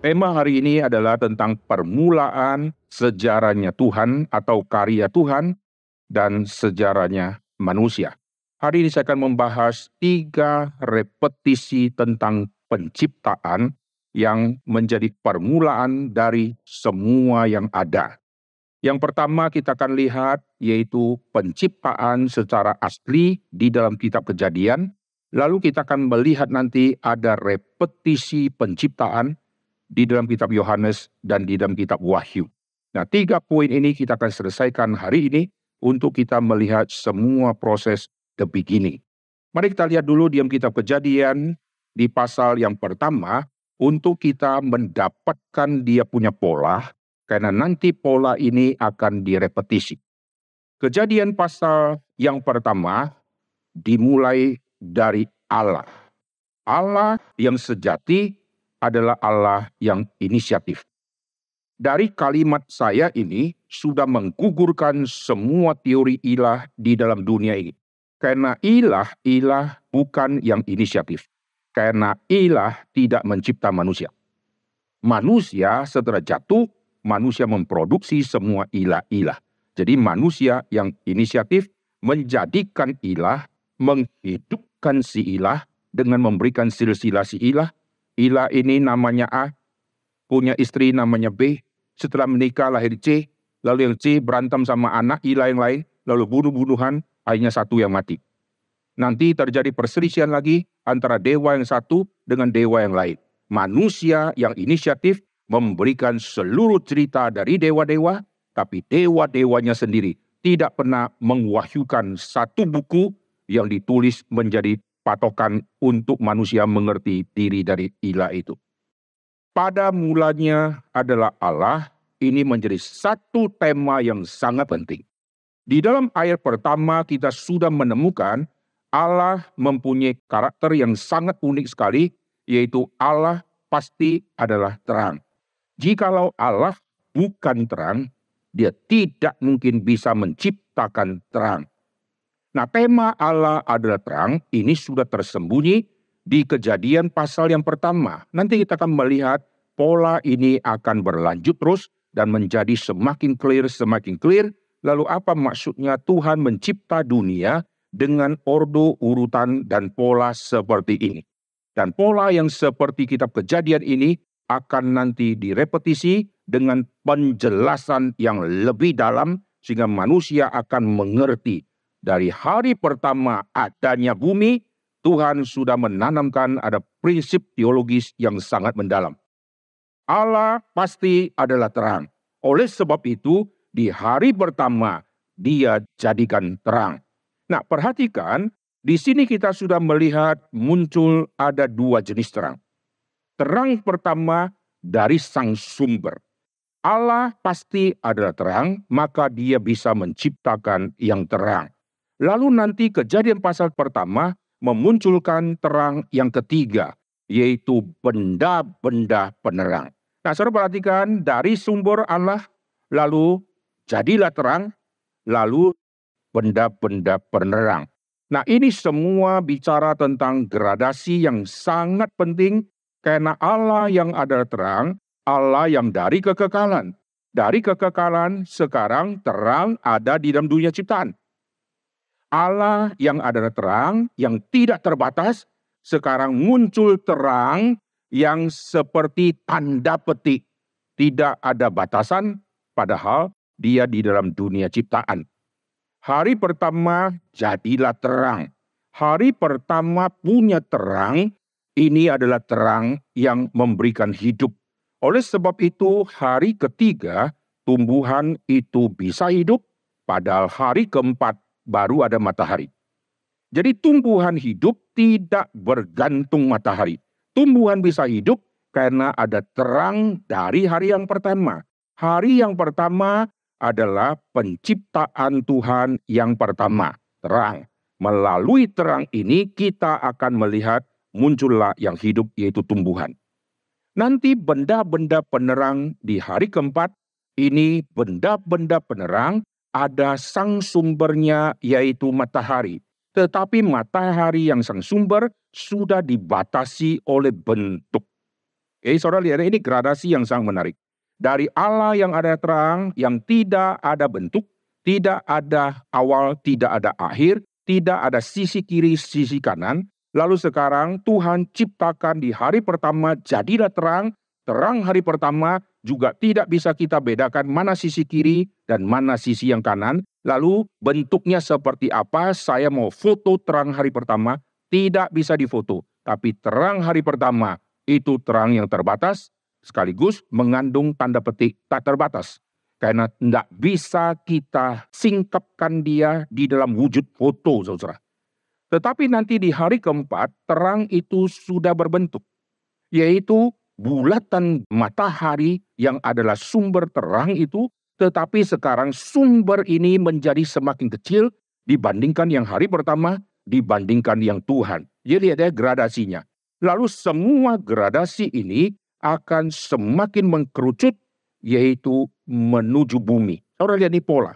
Tema hari ini adalah tentang permulaan sejarahnya Tuhan atau karya Tuhan dan sejarahnya manusia. Hari ini saya akan membahas 3 repetisi tentang penciptaan yang menjadi permulaan dari semua yang ada. Yang pertama kita akan lihat yaitu penciptaan secara asli di dalam kitab Kejadian. Lalu kita akan melihat nanti ada repetisi penciptaan di dalam kitab Yohanes dan di dalam kitab Wahyu. Nah, 3 poin ini kita akan selesaikan hari ini untuk kita melihat semua proses the beginning. Mari kita lihat dulu di dalam kitab Kejadian di pasal yang pertama untuk kita mendapatkan dia punya pola, karena nanti pola ini akan direpetisi. Kejadian pasal yang pertama dimulai dari Allah. Allah yang sejati adalah Allah yang inisiatif. Dari kalimat saya ini sudah menggugurkan semua teori ilah di dalam dunia ini. Karena ilah bukan yang inisiatif. Karena ilah tidak mencipta manusia. Manusia setelah jatuh, manusia memproduksi semua ilah-ilah. Jadi manusia yang inisiatif menjadikan ilah, menghidupkan si ilah dengan memberikan silsilah si ilah. Ilah ini namanya A, punya istri namanya B, setelah menikah lahir C, lalu yang C berantem sama anak ilah yang lain, lalu bunuh-bunuhan, akhirnya satu yang mati. Nanti terjadi perselisihan lagi antara dewa yang satu dengan dewa yang lain. Manusia yang inisiatif memberikan seluruh cerita dari dewa-dewa, tapi dewa-dewanya sendiri tidak pernah mewahyukan satu buku yang ditulis menjadi patokan untuk manusia mengerti diri dari ilah itu. Pada mulanya adalah Allah, ini menjadi satu tema yang sangat penting. Di dalam ayat pertama kita sudah menemukan Allah mempunyai karakter yang sangat unik sekali, yaitu Allah pasti adalah terang. Jikalau Allah bukan terang, dia tidak mungkin bisa menciptakan terang. Nah, tema Allah adalah terang, ini sudah tersembunyi di Kejadian pasal yang pertama. Nanti kita akan melihat pola ini akan berlanjut terus dan menjadi semakin clear. Lalu apa maksudnya Tuhan mencipta dunia dengan ordo urutan dan pola seperti ini. Dan pola yang seperti kitab Kejadian ini akan nanti direpetisi dengan penjelasan yang lebih dalam sehingga manusia akan mengerti. Dari hari pertama adanya bumi, Tuhan sudah menanamkan ada prinsip teologis yang sangat mendalam. Allah pasti adalah terang. Oleh sebab itu, di hari pertama dia jadikan terang. Nah, perhatikan, di sini kita sudah melihat muncul ada 2 jenis terang. Terang pertama dari sang sumber. Allah pasti adalah terang, maka dia bisa menciptakan yang terang. Lalu nanti Kejadian pasal pertama memunculkan terang yang ketiga, yaitu benda-benda penerang. Nah, saudara perhatikan dari sumber Allah, lalu jadilah terang, lalu benda-benda penerang. Nah, ini semua bicara tentang gradasi yang sangat penting, karena Allah yang adalah terang, Allah yang dari kekekalan. Dari kekekalan sekarang terang ada di dalam dunia ciptaan. Allah yang adalah terang, yang tidak terbatas, sekarang muncul terang yang seperti tanda petik. Tidak ada batasan, padahal dia di dalam dunia ciptaan. Hari pertama jadilah terang. Hari pertama punya terang, ini adalah terang yang memberikan hidup. Oleh sebab itu hari ketiga tumbuhan itu bisa hidup, padahal hari keempat baru ada matahari. Jadi tumbuhan hidup tidak bergantung matahari. Tumbuhan bisa hidup karena ada terang dari hari yang pertama. Hari yang pertama adalah penciptaan Tuhan yang pertama, terang. Melalui terang ini kita akan melihat muncullah yang hidup yaitu tumbuhan. Nanti benda-benda penerang di hari keempat, ini benda-benda penerang ada sang sumbernya yaitu matahari. Tetapi matahari yang sang sumber sudah dibatasi oleh bentuk. Saudara lihat ini gradasi yang sangat menarik. Dari Allah yang ada terang, yang tidak ada bentuk, tidak ada awal, tidak ada akhir, tidak ada sisi kiri, sisi kanan. Lalu sekarang Tuhan ciptakan di hari pertama jadilah terang, terang hari pertama juga tidak bisa kita bedakan mana sisi kiri dan mana sisi yang kanan. Lalu bentuknya seperti apa, saya mau foto terang hari pertama, tidak bisa difoto. Tapi terang hari pertama itu terang yang terbatas, sekaligus mengandung tanda petik tak terbatas. Karena tidak bisa kita singkapkan dia di dalam wujud foto, saudara. Tetapi nanti di hari keempat, terang itu sudah berbentuk. Yaitu bulatan matahari yang adalah sumber terang itu, tetapi sekarang sumber ini menjadi semakin kecil dibandingkan yang hari pertama, dibandingkan yang Tuhan. Jadi ada gradasinya. Lalu semua gradasi ini akan semakin mengkerucut, yaitu menuju bumi. Saudara lihat ini pola.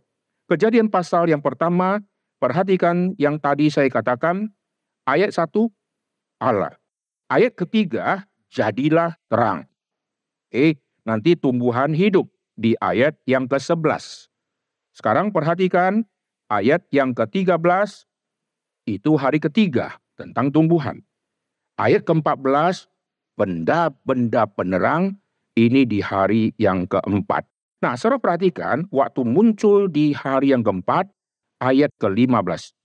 Kejadian pasal yang pertama, perhatikan yang tadi saya katakan, ayat 1, Allah. Ayat ketiga, jadilah terang. Nanti tumbuhan hidup di ayat yang ke-11. Sekarang perhatikan ayat yang ke-13, itu hari ketiga tentang tumbuhan. Ayat ke-14, benda-benda penerang, ini di hari yang keempat. Nah, saudara perhatikan, waktu muncul di hari yang keempat, ayat ke-15.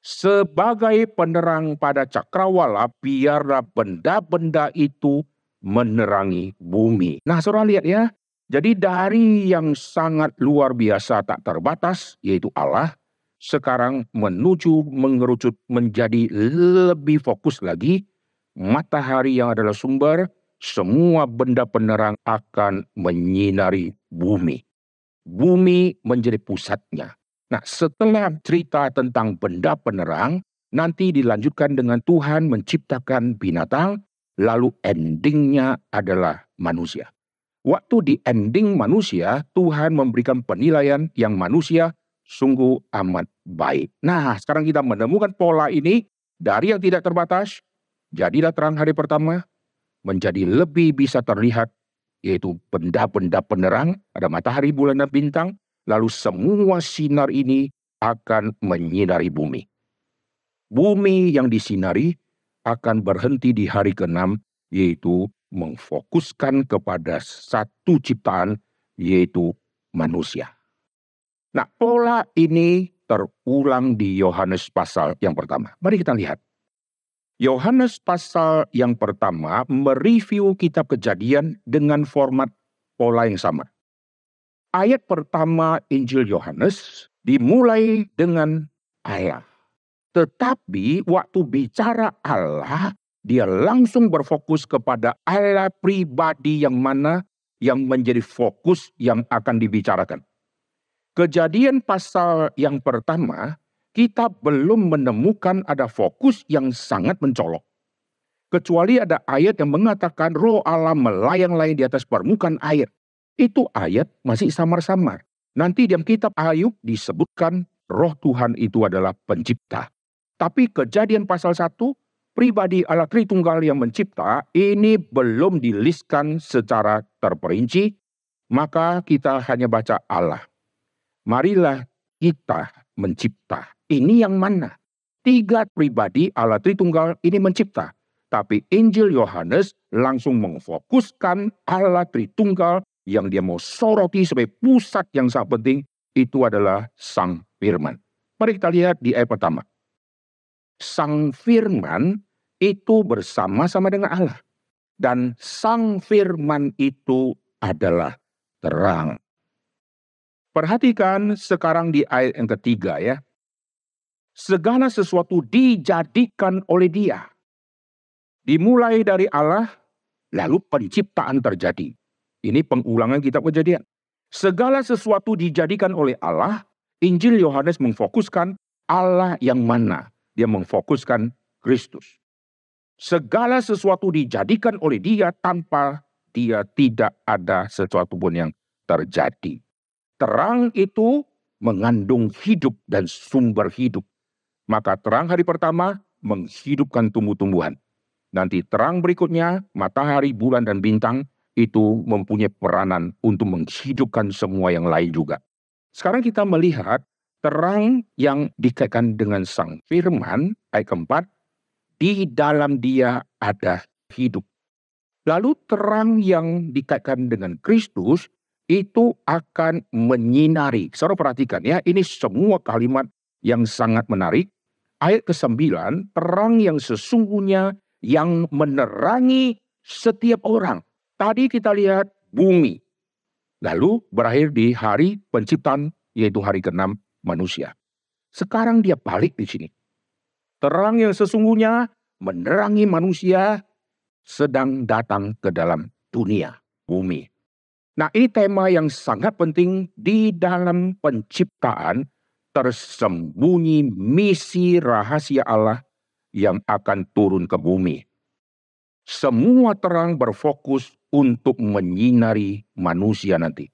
Sebagai penerang pada cakrawala, biarlah benda-benda itu menerangi bumi. Nah, saudara lihat ya, jadi dari yang sangat luar biasa tak terbatas, yaitu Allah, sekarang menuju mengerucut menjadi lebih fokus lagi, matahari yang adalah sumber, semua benda penerang akan menyinari bumi. Bumi menjadi pusatnya. Nah, setelah cerita tentang benda penerang, nanti dilanjutkan dengan Tuhan menciptakan binatang, lalu endingnya adalah manusia. Waktu di ending manusia, Tuhan memberikan penilaian yang manusia sungguh amat baik. Nah, sekarang kita menemukan pola ini dari yang tidak terbatas, jadilah terang hari pertama, menjadi lebih bisa terlihat, yaitu benda-benda penerang, ada matahari, bulan, dan bintang, lalu semua sinar ini akan menyinari bumi. Bumi yang disinari akan berhenti di hari ke-6, yaitu memfokuskan kepada satu ciptaan, yaitu manusia. Nah, pola ini terulang di Yohanes pasal yang pertama. Mari kita lihat. Yohanes pasal yang pertama mereview kitab Kejadian dengan format pola yang sama. Ayat pertama Injil Yohanes dimulai dengan Allah. Tetapi waktu bicara Allah, dia langsung berfokus kepada Allah pribadi yang mana yang menjadi fokus yang akan dibicarakan. Kejadian pasal yang pertama, kita belum menemukan ada fokus yang sangat mencolok. Kecuali ada ayat yang mengatakan roh Allah melayang-layang di atas permukaan air. Itu ayat masih samar-samar. Nanti di kitab Ayub disebutkan roh Tuhan itu adalah pencipta. Tapi kejadian pasal 1, pribadi Allah Tritunggal yang mencipta, ini belum dilistkan secara terperinci, maka kita hanya baca Allah. Marilah kita mencipta. Ini yang mana? 3 pribadi Allah Tritunggal ini mencipta. Tapi Injil Yohanes langsung memfokuskan Allah Tritunggal yang dia mau soroti sebagai pusat yang sangat penting, itu adalah Sang Firman. Mari kita lihat di ayat pertama. Sang Firman itu bersama-sama dengan Allah. Dan Sang Firman itu adalah terang. Perhatikan sekarang di ayat yang ketiga ya. Segala sesuatu dijadikan oleh Dia. Dimulai dari Allah, lalu penciptaan terjadi. Ini pengulangan kitab Kejadian. Segala sesuatu dijadikan oleh Allah, Injil Yohanes memfokuskan Allah yang mana? Dia memfokuskan Kristus. Segala sesuatu dijadikan oleh Dia, tanpa Dia tidak ada sesuatu pun yang terjadi. Terang itu mengandung hidup dan sumber hidup. Maka terang hari pertama menghidupkan tumbuh-tumbuhan. Nanti terang berikutnya, matahari, bulan, dan bintang, itu mempunyai peranan untuk menghidupkan semua yang lain juga. Sekarang kita melihat terang yang dikaitkan dengan Sang Firman, ayat keempat, di dalam Dia ada hidup. Lalu terang yang dikaitkan dengan Kristus itu akan menyinari. Saudara perhatikan ya, ini semua kalimat yang sangat menarik. Ayat ke-9, terang yang sesungguhnya yang menerangi setiap orang. Tadi kita lihat bumi. Lalu berakhir di hari penciptaan, yaitu hari ke-6 manusia. Sekarang dia balik di sini. Terang yang sesungguhnya menerangi manusia sedang datang ke dalam dunia, bumi. Nah, ini tema yang sangat penting. Di dalam penciptaan tersembunyi misi rahasia Allah yang akan turun ke bumi. Semua terang berfokus untuk menyinari manusia nanti.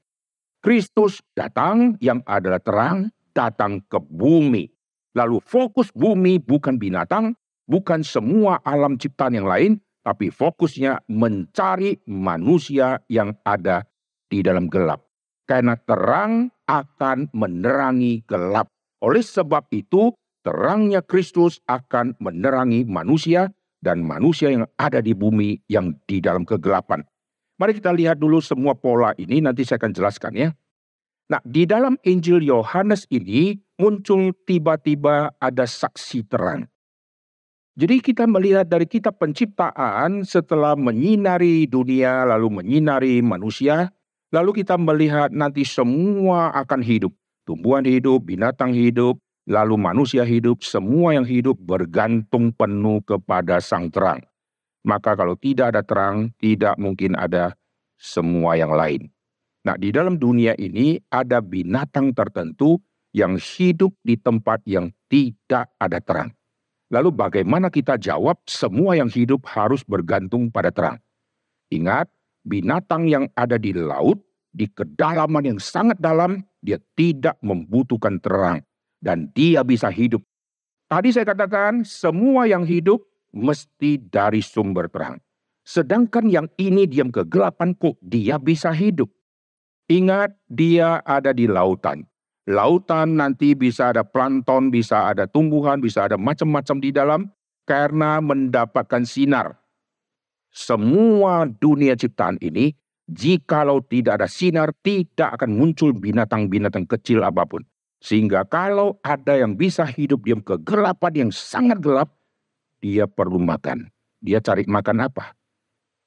Kristus datang yang adalah terang, datang ke bumi. Lalu fokus bumi bukan binatang, bukan semua alam ciptaan yang lain, tapi fokusnya mencari manusia yang ada di dalam gelap. Karena terang akan menerangi gelap. Oleh sebab itu, terangnya Kristus akan menerangi manusia dan manusia yang ada di bumi yang di dalam kegelapan. Mari kita lihat dulu semua pola ini, nanti saya akan jelaskan ya. Nah, di dalam Injil Yohanes ini muncul tiba-tiba ada saksi terang. Jadi kita melihat dari kitab penciptaan setelah menyinari dunia lalu menyinari manusia, lalu kita melihat nanti semua akan hidup. Tumbuhan hidup, binatang hidup, lalu manusia hidup, semua yang hidup bergantung penuh kepada sang terang. Maka kalau tidak ada terang, tidak mungkin ada semua yang lain. Nah, di dalam dunia ini ada binatang tertentu yang hidup di tempat yang tidak ada terang. Lalu bagaimana kita jawab? Semua yang hidup harus bergantung pada terang. Ingat, binatang yang ada di laut, di kedalaman yang sangat dalam, dia tidak membutuhkan terang. Dan dia bisa hidup. Tadi saya katakan, semua yang hidup mesti dari sumber terang. Sedangkan yang ini diam kegelapan, kok dia bisa hidup? Ingat, dia ada di lautan. Lautan nanti bisa ada plankton, bisa ada tumbuhan, bisa ada macam-macam di dalam karena mendapatkan sinar. Semua dunia ciptaan ini, jikalau tidak ada sinar, tidak akan muncul binatang-binatang kecil apapun. Sehingga kalau ada yang bisa hidup diam kegelapan yang sangat gelap, dia perlu makan. Dia cari makan apa?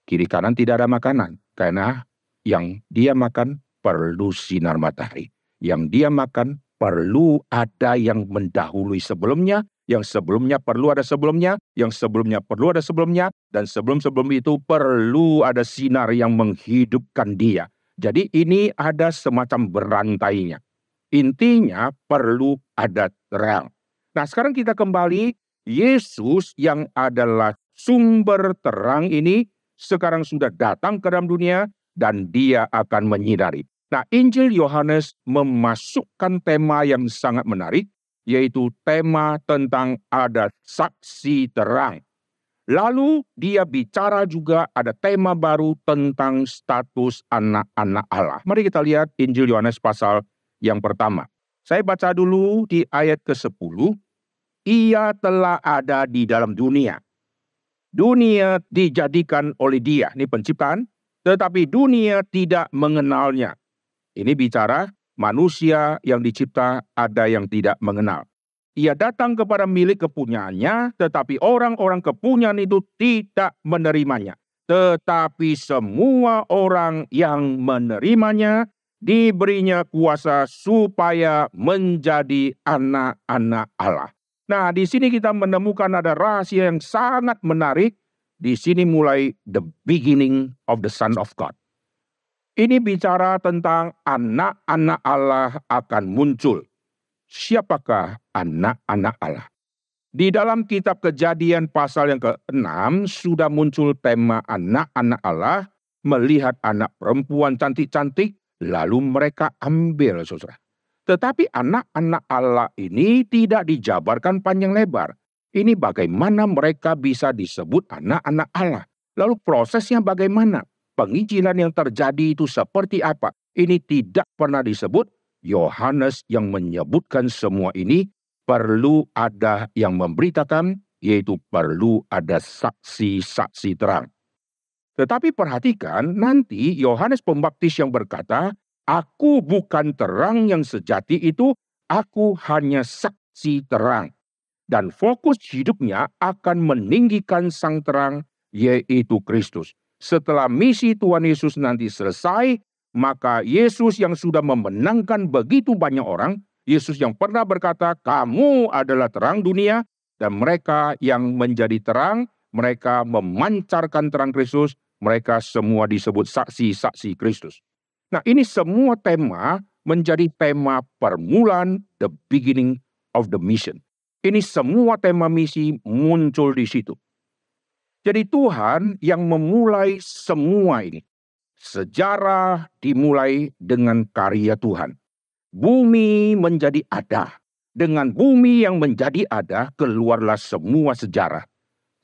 Kiri kanan tidak ada makanan. Karena yang dia makan perlu sinar matahari. Yang dia makan perlu ada yang mendahului sebelumnya, yang sebelumnya perlu ada sebelumnya, yang sebelumnya perlu ada sebelumnya, dan sebelum-sebelum itu perlu ada sinar yang menghidupkan dia. Jadi ini ada semacam berantainya. Intinya perlu ada terang. Nah, sekarang kita kembali, Yesus yang adalah sumber terang ini sekarang sudah datang ke dalam dunia dan dia akan menyinari. Nah, Injil Yohanes memasukkan tema yang sangat menarik, yaitu tema tentang ada saksi terang. Lalu dia bicara juga ada tema baru tentang status anak-anak Allah. Mari kita lihat Injil Yohanes pasal yang pertama. Saya baca dulu di ayat ke-10. Ia telah ada di dalam dunia. Dunia dijadikan oleh dia, ini penciptaan, tetapi dunia tidak mengenalnya. Ini bicara manusia yang dicipta ada yang tidak mengenal. Ia datang kepada milik kepunyaannya, tetapi orang-orang kepunyaan itu tidak menerimanya. Tetapi semua orang yang menerimanya, diberinya kuasa supaya menjadi anak-anak Allah. Nah, di sini kita menemukan ada rahasia yang sangat menarik. Di sini mulai the beginning of the Son of God. Ini bicara tentang anak-anak Allah akan muncul. Siapakah anak-anak Allah? Di dalam kitab Kejadian pasal yang ke-6 sudah muncul tema anak-anak Allah, melihat anak perempuan cantik-cantik, lalu mereka ambil, saudara. Tetapi anak-anak Allah ini tidak dijabarkan panjang lebar. Ini bagaimana mereka bisa disebut anak-anak Allah. Lalu prosesnya bagaimana? Penginjilan yang terjadi itu seperti apa? Ini tidak pernah disebut. Yohanes yang menyebutkan semua ini, perlu ada yang memberitakan, yaitu perlu ada saksi-saksi terang. Tetapi perhatikan, nanti Yohanes Pembaptis yang berkata, "Aku bukan terang yang sejati itu, aku hanya saksi terang." Dan fokus hidupnya akan meninggikan sang terang, yaitu Kristus. Setelah misi Tuhan Yesus nanti selesai, maka Yesus yang sudah memenangkan begitu banyak orang, Yesus yang pernah berkata, "Kamu adalah terang dunia," dan mereka yang menjadi terang, mereka memancarkan terang Kristus, mereka semua disebut saksi-saksi Kristus. Nah, ini semua tema menjadi tema permulaan, the beginning of the mission. Ini semua tema misi muncul di situ. Jadi Tuhan yang memulai semua ini. Sejarah dimulai dengan karya Tuhan. Bumi menjadi ada. Dengan bumi yang menjadi ada, keluarlah semua sejarah.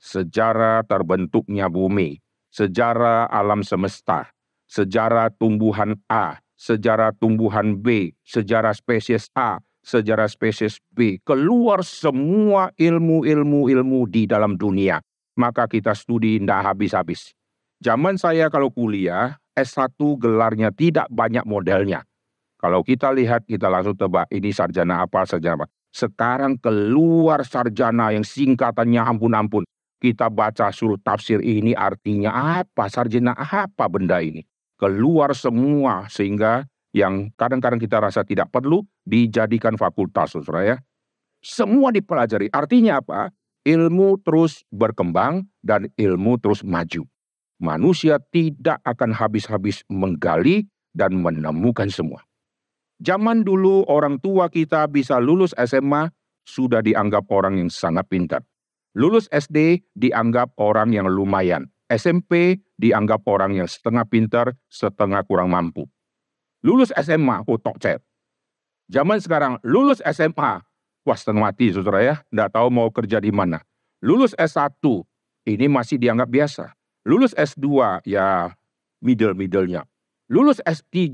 Sejarah terbentuknya bumi. Sejarah alam semesta. Sejarah tumbuhan A. Sejarah tumbuhan B. Sejarah spesies A. Sejarah spesies B, keluar semua ilmu di dalam dunia. Maka kita studi tidak habis-habis. Zaman saya kalau kuliah, S1 gelarnya tidak banyak modelnya. Kalau kita lihat, kita langsung tebak, ini sarjana apa, sarjana apa. Sekarang keluar sarjana yang singkatannya ampun-ampun. Kita baca suruh tafsir ini artinya apa, sarjana apa benda ini. Keluar semua, sehingga yang kadang-kadang kita rasa tidak perlu, dijadikan fakultas, saudara ya. Semua dipelajari. Artinya apa? Ilmu terus berkembang dan ilmu terus maju. Manusia tidak akan habis-habis menggali dan menemukan semua. Zaman dulu orang tua kita bisa lulus SMA, sudah dianggap orang yang sangat pintar. Lulus SD dianggap orang yang lumayan. SMP dianggap orang yang setengah pintar, setengah kurang mampu. Lulus SMA, tok cet. Zaman sekarang, lulus SMA, wah setengah mati saudara ya, tidak tahu mau kerja di mana. Lulus S1, ini masih dianggap biasa. Lulus S2, ya middle-middlenya. Lulus S3,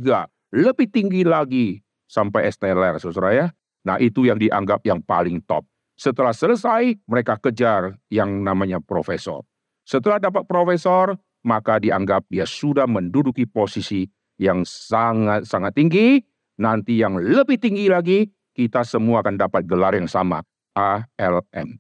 lebih tinggi lagi, sampai S-teler saudara ya. Nah itu yang dianggap yang paling top. Setelah selesai, mereka kejar yang namanya profesor. Setelah dapat profesor, maka dianggap dia sudah menduduki posisi yang sangat-sangat tinggi. Nanti yang lebih tinggi lagi, kita semua akan dapat gelar yang sama, ALM.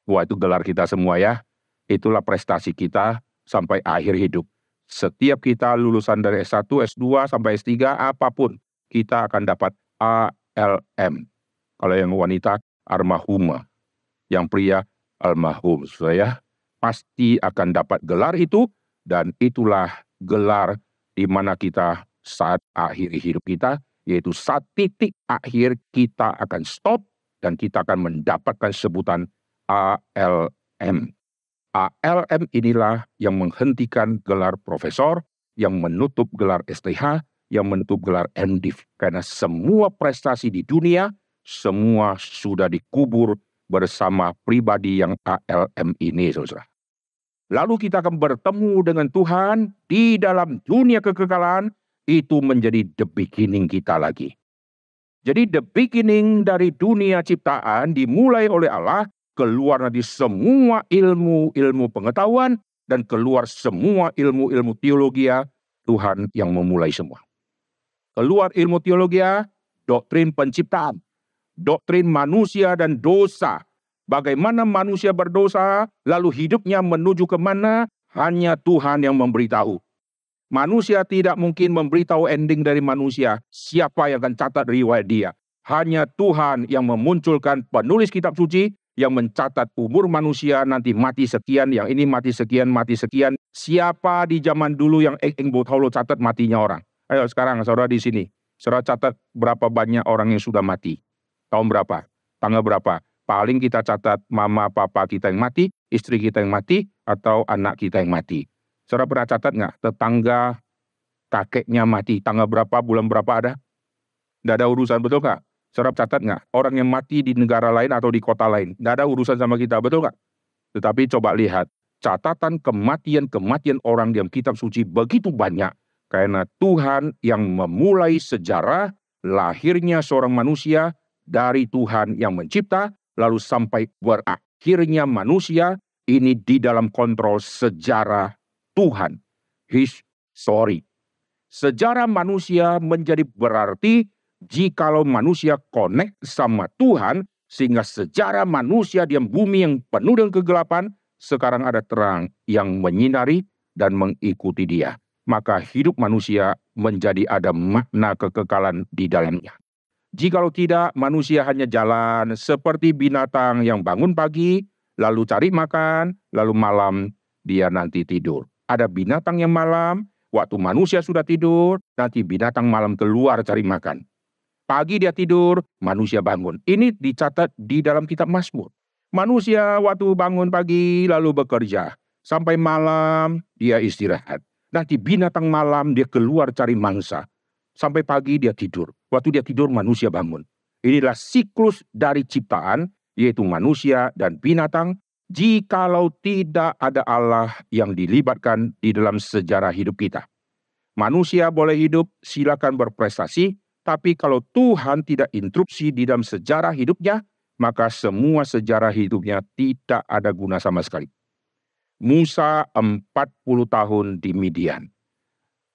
Wah itu gelar kita semua ya. Itulah prestasi kita sampai akhir hidup. Setiap kita lulusan dari S1, S2, sampai S3, apapun, kita akan dapat ALM. Kalau yang wanita, almarhumah. Yang pria, almarhum. Saya pasti akan dapat gelar itu, dan itulah gelar di mana kita saat akhir hidup kita, yaitu saat titik akhir kita akan stop, dan kita akan mendapatkan sebutan ALM. ALM inilah yang menghentikan gelar profesor, yang menutup gelar STH, yang menutup gelar MDiv. Karena semua prestasi di dunia, semua sudah dikubur bersama pribadi yang ALM ini, saudara. Lalu kita akan bertemu dengan Tuhan di dalam dunia kekekalan, itu menjadi the beginning kita lagi. Jadi the beginning dari dunia ciptaan dimulai oleh Allah, keluar nanti semua ilmu-ilmu pengetahuan, dan keluar semua ilmu-ilmu teologia, Tuhan yang memulai semua. Keluar ilmu teologia, doktrin penciptaan, doktrin manusia dan dosa. Bagaimana manusia berdosa, lalu hidupnya menuju kemana, hanya Tuhan yang memberitahu. Manusia tidak mungkin memberitahu ending dari manusia, siapa yang akan catat riwayat dia. Hanya Tuhan yang memunculkan penulis kitab suci, yang mencatat umur manusia, nanti mati sekian, yang ini mati sekian, mati sekian. Siapa di zaman dulu yang Botaulo catat matinya orang? Ayo sekarang saudara di sini, saudara catat berapa banyak orang yang sudah mati. Tahun berapa? Tanggal berapa? Paling kita catat mama papa kita yang mati, istri kita yang mati, atau anak kita yang mati. Saudara pernah catat nggak? Tetangga kakeknya mati, tanggal berapa, bulan berapa ada? Nggak ada urusan, betul nggak? Saudara catat nggak? Orang yang mati di negara lain atau di kota lain, nggak ada urusan sama kita, betul nggak? Tetapi coba lihat, catatan kematian-kematian orang dalam kitab suci begitu banyak. Karena Tuhan yang memulai sejarah lahirnya seorang manusia dari Tuhan yang mencipta, lalu sampai berakhirnya manusia, ini di dalam kontrol sejarah Tuhan. History. Sejarah manusia menjadi berarti jikalau manusia connect sama Tuhan, sehingga sejarah manusia di bumi yang penuh dengan kegelapan, sekarang ada terang yang menyinari dan mengikuti dia. Maka hidup manusia menjadi ada makna kekekalan di dalamnya. Jikalau tidak, manusia hanya jalan seperti binatang yang bangun pagi, lalu cari makan, lalu malam dia nanti tidur. Ada binatang yang malam, waktu manusia sudah tidur, nanti binatang malam keluar cari makan. Pagi dia tidur, manusia bangun. Ini dicatat di dalam kitab Mazmur. Manusia waktu bangun pagi lalu bekerja. Sampai malam dia istirahat. Nanti binatang malam dia keluar cari mangsa. Sampai pagi dia tidur. Waktu dia tidur manusia bangun. Inilah siklus dari ciptaan, yaitu manusia dan binatang. Jikalau tidak ada Allah yang dilibatkan di dalam sejarah hidup kita. Manusia boleh hidup, silakan berprestasi, tapi kalau Tuhan tidak interupsi di dalam sejarah hidupnya, maka semua sejarah hidupnya tidak ada guna sama sekali. Musa 40 tahun di Midian.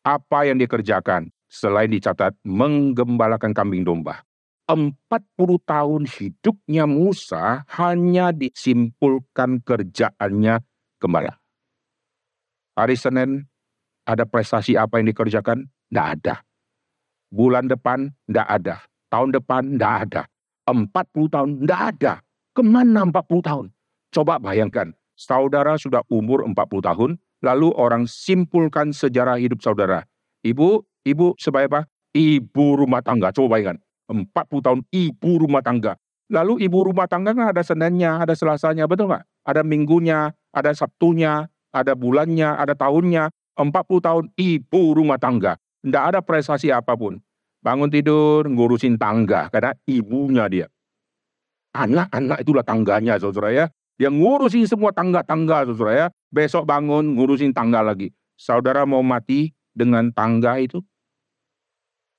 Apa yang dikerjakan selain dicatat menggembalakan kambing domba? 40 tahun hidupnya Musa hanya disimpulkan kerjaannya gembala. Hari Senin ada prestasi apa yang dikerjakan? Tidak ada. Bulan depan tidak ada. Tahun depan tidak ada. 40 tahun tidak ada. Kemana 40 tahun? Coba bayangkan, saudara sudah umur 40 tahun, lalu orang simpulkan sejarah hidup saudara. Ibu sebagai apa? Ibu rumah tangga. Coba bayangkan, 40 tahun ibu rumah tangga. Lalu ibu rumah tangga kan ada Seninnya, ada Selasanya, betul nggak? Ada Minggunya, ada Sabtunya, ada bulannya, ada tahunnya. 40 tahun ibu rumah tangga. Tidak ada prestasi apapun. Bangun tidur, ngurusin tangga, karena ibunya dia. Anak-anak itulah tangganya, saudara ya. Dia ngurusin semua tangga-tangga, saudara ya. Besok bangun, ngurusin tangga lagi. Saudara mau mati dengan tangga itu?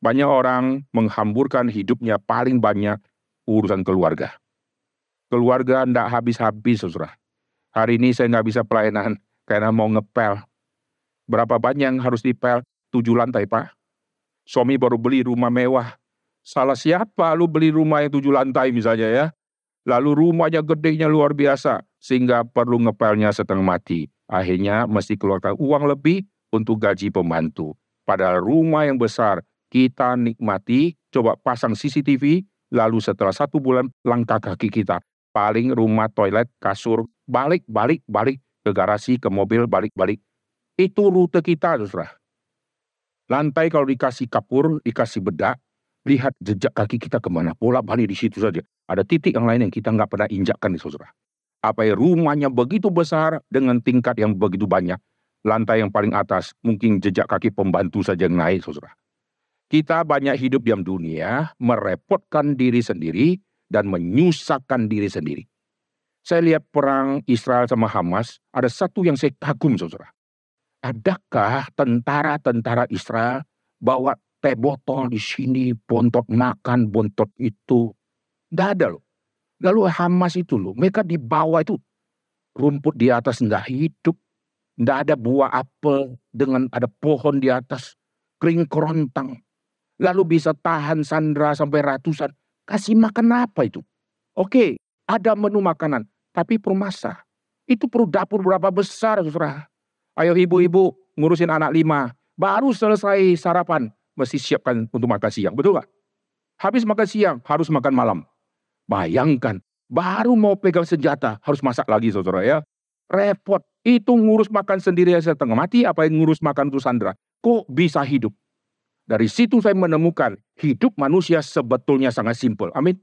Banyak orang menghamburkan hidupnya paling banyak urusan keluarga. Keluarga tidak habis-habis, saudara. Hari ini saya nggak bisa pelayanan, karena mau ngepel. Berapa banyak yang harus dipel? 7 lantai, Pak. Suami baru beli rumah mewah. Salah siapa lu beli rumah yang 7 lantai misalnya ya. Lalu rumahnya gedenya luar biasa. Sehingga perlu ngepelnya setengah mati. Akhirnya mesti keluarkan uang lebih untuk gaji pembantu. Padahal rumah yang besar kita nikmati. Coba pasang CCTV. Lalu setelah 1 bulan langkah kaki kita. Paling rumah, toilet, kasur. Balik ke garasi, ke mobil, balik. Itu rute kita, saudara. Lantai kalau dikasih kapur, dikasih bedak, lihat jejak kaki kita kemana. Bolak-balik di situ saja. Ada titik yang lain yang kita nggak pernah injakkan, saudara. Apa ya, rumahnya begitu besar dengan tingkat yang begitu banyak. Lantai yang paling atas, mungkin jejak kaki pembantu saja yang naik, saudara. Kita banyak hidup di dunia, merepotkan diri sendiri, dan menyusahkan diri sendiri. Saya lihat perang Israel sama Hamas, ada satu yang saya kagum, saudara. Adakah tentara-tentara Israel bawa teh botol di sini, bontot makan, bontot itu? Tidak ada loh. Lalu Hamas itu loh, mereka di bawah itu rumput di atas tidak hidup. Tidak ada buah apel dengan ada pohon di atas, kering kerontang. Lalu bisa tahan sandera sampai ratusan. Kasih makan apa itu? Oke, ada menu makanan, tapi perlu masak. Itu perlu dapur berapa besar, saudara? Ayo ibu-ibu ngurusin anak 5. Baru selesai sarapan. Mesti siapkan untuk makan siang. Betul gak? Habis makan siang harus makan malam. Bayangkan. Baru mau pegang senjata. Harus masak lagi, saudara ya. Repot. Itu ngurus makan sendiri setengah mati. Apa yang ngurus makan untuk sandera. Kok bisa hidup? Dari situ saya menemukan. Hidup manusia sebetulnya sangat simpel. Amin.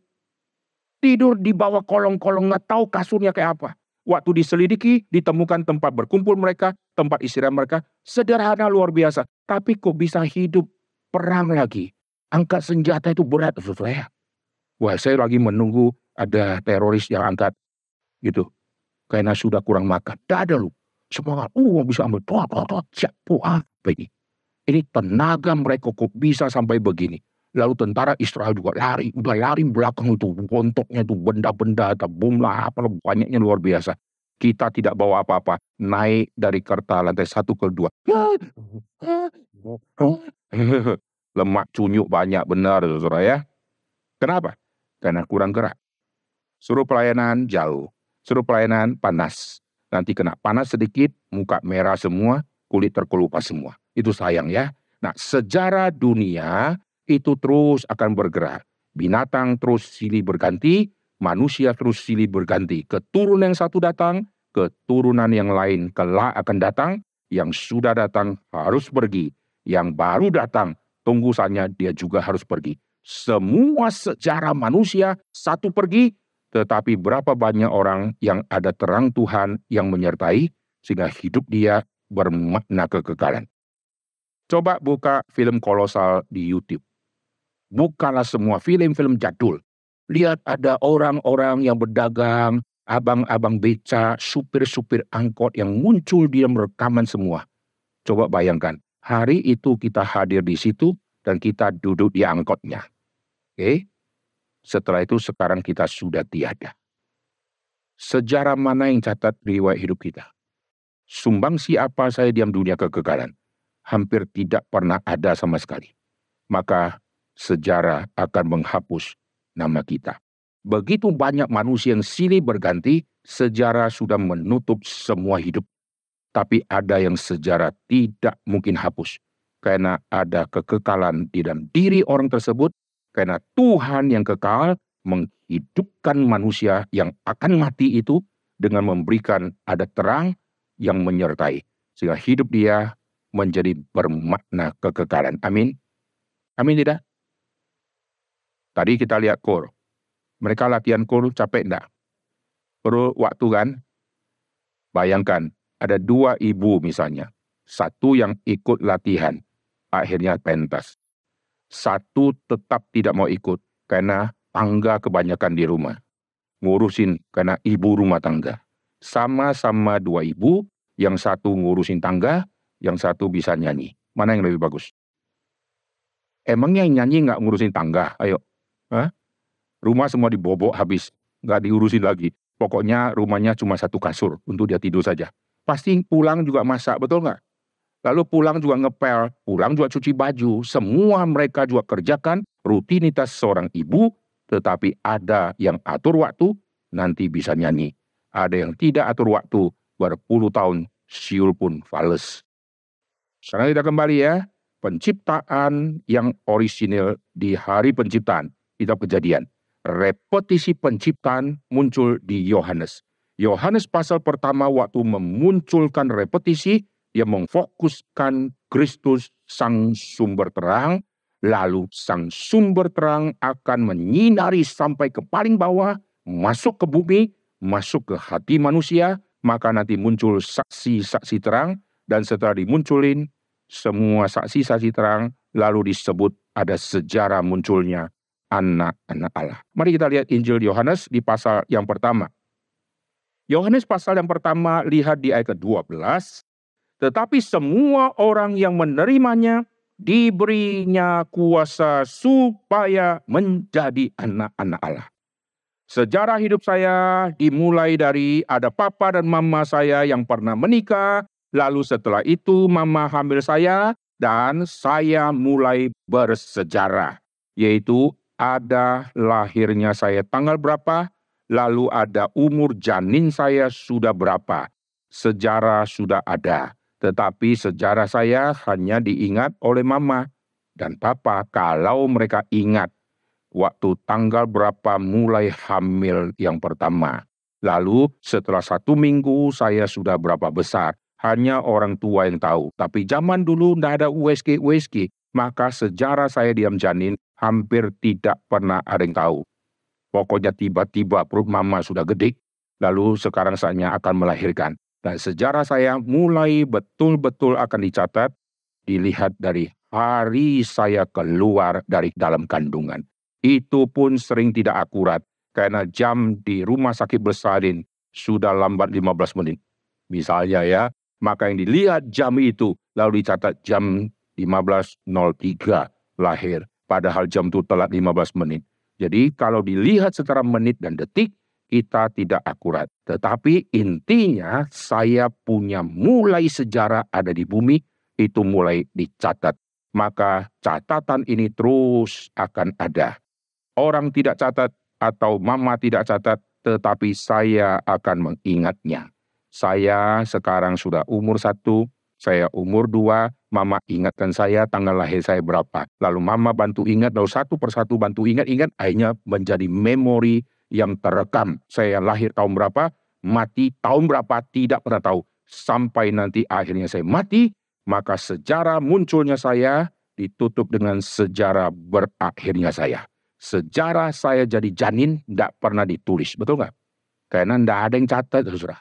Tidur di bawah kolong-kolong. Gak tahu kasurnya kayak apa. Waktu diselidiki, ditemukan tempat berkumpul mereka, tempat istirahat mereka, sederhana luar biasa. Tapi kok bisa hidup perang lagi? Angkat senjata itu berat, saudara. Wah, saya lagi menunggu ada teroris yang angkat gitu. Karena sudah kurang makan. Tidak ada lu. Semangat. Bisa ambil. Siap. Apa ini? Ini tenaga mereka kok bisa sampai begini. Lalu tentara Israel juga lari. Udah lari belakang itu. Bontoknya itu benda-benda. Bom lah. Apa banyaknya luar biasa. Kita tidak bawa apa-apa. Naik dari kereta lantai 1 ke 2. Lemak cunyuk banyak benar, saudara ya. Kenapa? Karena kurang gerak. Suruh pelayanan jauh. Suruh pelayanan panas. Nanti kena panas sedikit, muka merah semua, kulit terkelupas semua. Itu sayang ya. Nah, sejarah dunia itu terus akan bergerak. Binatang terus silih berganti, manusia terus silih berganti. Keturunan yang satu datang, keturunan yang lain kelak akan datang. Yang sudah datang harus pergi. Yang baru datang, tunggu saja dia juga harus pergi. Semua sejarah manusia satu pergi, tetapi berapa banyak orang yang ada terang Tuhan yang menyertai, sehingga hidup dia bermakna kekekalan. Coba buka film Kolosal di YouTube. Bukalah semua film-film jadul. Lihat ada orang-orang yang berdagang, abang-abang beca, supir-supir angkot yang muncul di dalam rekaman semua. Coba bayangkan, hari itu kita hadir di situ dan kita duduk di angkotnya. Oke? Setelah itu sekarang kita sudah tiada. Sejarah mana yang catat riwayat hidup kita? Sumbangsi apa saya diam dunia kekekalan? Hampir tidak pernah ada sama sekali. Maka sejarah akan menghapus nama kita. Begitu banyak manusia yang silih berganti, sejarah sudah menutup semua hidup. Tapi ada yang sejarah tidak mungkin hapus. Karena ada kekekalan di dalam diri orang tersebut. Karena Tuhan yang kekal menghidupkan manusia yang akan mati itu dengan memberikan ada terang yang menyertai. Sehingga hidup dia menjadi bermakna kekekalan. Amin. Amin tidak? Tadi kita lihat KOR. Mereka latihan KOR capek enggak? Perlu waktu kan? Bayangkan, ada 2 ibu misalnya. Satu yang ikut latihan, akhirnya pentas. Satu tetap tidak mau ikut, karena tangga kebanyakan di rumah. Ngurusin karena ibu rumah tangga. Sama-sama 2 ibu, yang satu ngurusin tangga, yang satu bisa nyanyi. Mana yang lebih bagus? Emangnya yang nyanyi nggak ngurusin tangga? Ayo. Hah? Rumah semua dibobok habis. Nggak diurusin lagi. Pokoknya rumahnya cuma 1 kasur untuk dia tidur saja. Pasti pulang juga masak, betul nggak? Lalu pulang juga ngepel, pulang juga cuci baju. Semua mereka juga kerjakan rutinitas seorang ibu, tetapi ada yang atur waktu, nanti bisa nyanyi. Ada yang tidak atur waktu, berpuluh tahun, siul pun fales. Sekarang kita kembali ya, penciptaan yang orisinil di hari penciptaan, kitab Kejadian. Repetisi penciptaan muncul di Yohanes. Yohanes pasal pertama waktu memunculkan repetisi, dia memfokuskan Kristus sang sumber terang, lalu sang sumber terang akan menyinari sampai ke paling bawah, masuk ke bumi, masuk ke hati manusia, maka nanti muncul saksi-saksi terang, dan setelah dimunculin, semua saksi-saksi terang, lalu disebut ada sejarah munculnya anak-anak Allah. Mari kita lihat Injil Yohanes di pasal yang pertama. Yohanes pasal yang pertama, lihat di ayat ke-12. Tetapi semua orang yang menerimanya, diberinya kuasa supaya menjadi anak-anak Allah. Sejarah hidup saya dimulai dari ada papa dan mama saya yang pernah menikah. Lalu setelah itu mama hamil saya dan saya mulai bersejarah. Yaitu ada lahirnya saya tanggal berapa, lalu ada umur janin saya sudah berapa. Sejarah sudah ada, tetapi sejarah saya hanya diingat oleh mama dan papa kalau mereka ingat waktu tanggal berapa mulai hamil yang pertama. Lalu setelah 1 minggu saya sudah berapa besar. Hanya orang tua yang tahu. Tapi zaman dulu tidak ada USG. Maka sejarah saya diam janin hampir tidak pernah ada yang tahu. Pokoknya tiba-tiba perut mama sudah gede. Lalu sekarang saatnya akan melahirkan. Dan sejarah saya mulai betul-betul akan dicatat. Dilihat dari hari saya keluar dari dalam kandungan. Itu pun sering tidak akurat, karena jam di rumah sakit bersalin sudah lambat 15 menit. Misalnya ya, maka yang dilihat jam itu, lalu dicatat jam 15.03 lahir, padahal jam itu telat 15 menit. Jadi kalau dilihat secara menit dan detik, kita tidak akurat. Tetapi intinya saya punya mulai sejarah ada di bumi, itu mulai dicatat. Maka catatan ini terus akan ada. Orang tidak catat atau mama tidak catat, tetapi saya akan mengingatnya. Saya sekarang sudah umur 1, saya umur 2, mama ingatkan saya tanggal lahir saya berapa. Lalu mama bantu ingat, lalu satu persatu bantu ingat-ingat, akhirnya menjadi memori yang terekam. Saya lahir tahun berapa, mati tahun berapa, tidak pernah tahu. Sampai nanti akhirnya saya mati, maka sejarah munculnya saya ditutup dengan sejarah berakhirnya saya. Sejarah saya jadi janin tidak pernah ditulis, betul nggak? Karena tidak ada yang catat, saudara.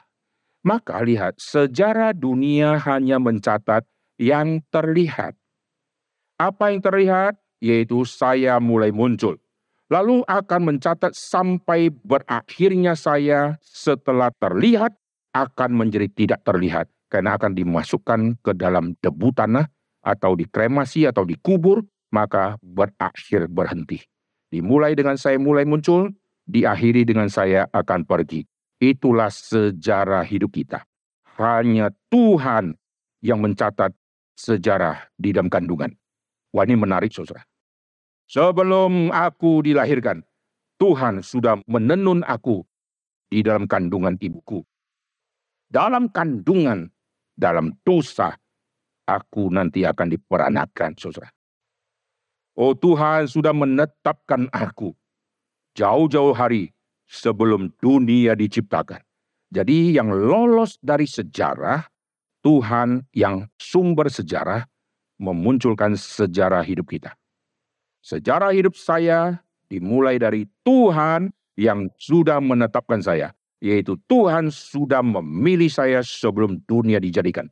Maka lihat, sejarah dunia hanya mencatat yang terlihat. Apa yang terlihat? Yaitu saya mulai muncul. Lalu akan mencatat sampai berakhirnya saya setelah terlihat akan menjadi tidak terlihat. Karena akan dimasukkan ke dalam debu tanah atau dikremasi atau dikubur, maka berakhir berhenti. Dimulai dengan saya mulai muncul, diakhiri dengan saya akan pergi. Itulah sejarah hidup kita. Hanya Tuhan yang mencatat sejarah di dalam kandungan. Wah, ini menarik, saudara. Sebelum aku dilahirkan, Tuhan sudah menenun aku di dalam kandungan ibuku. Dalam kandungan, dalam dosa, aku nanti akan diperanakan, saudara. Oh, Tuhan sudah menetapkan aku jauh-jauh hari sebelum dunia diciptakan. Jadi yang lolos dari sejarah, Tuhan yang sumber sejarah memunculkan sejarah hidup kita. Sejarah hidup saya dimulai dari Tuhan yang sudah menetapkan saya, yaitu Tuhan sudah memilih saya sebelum dunia dijadikan.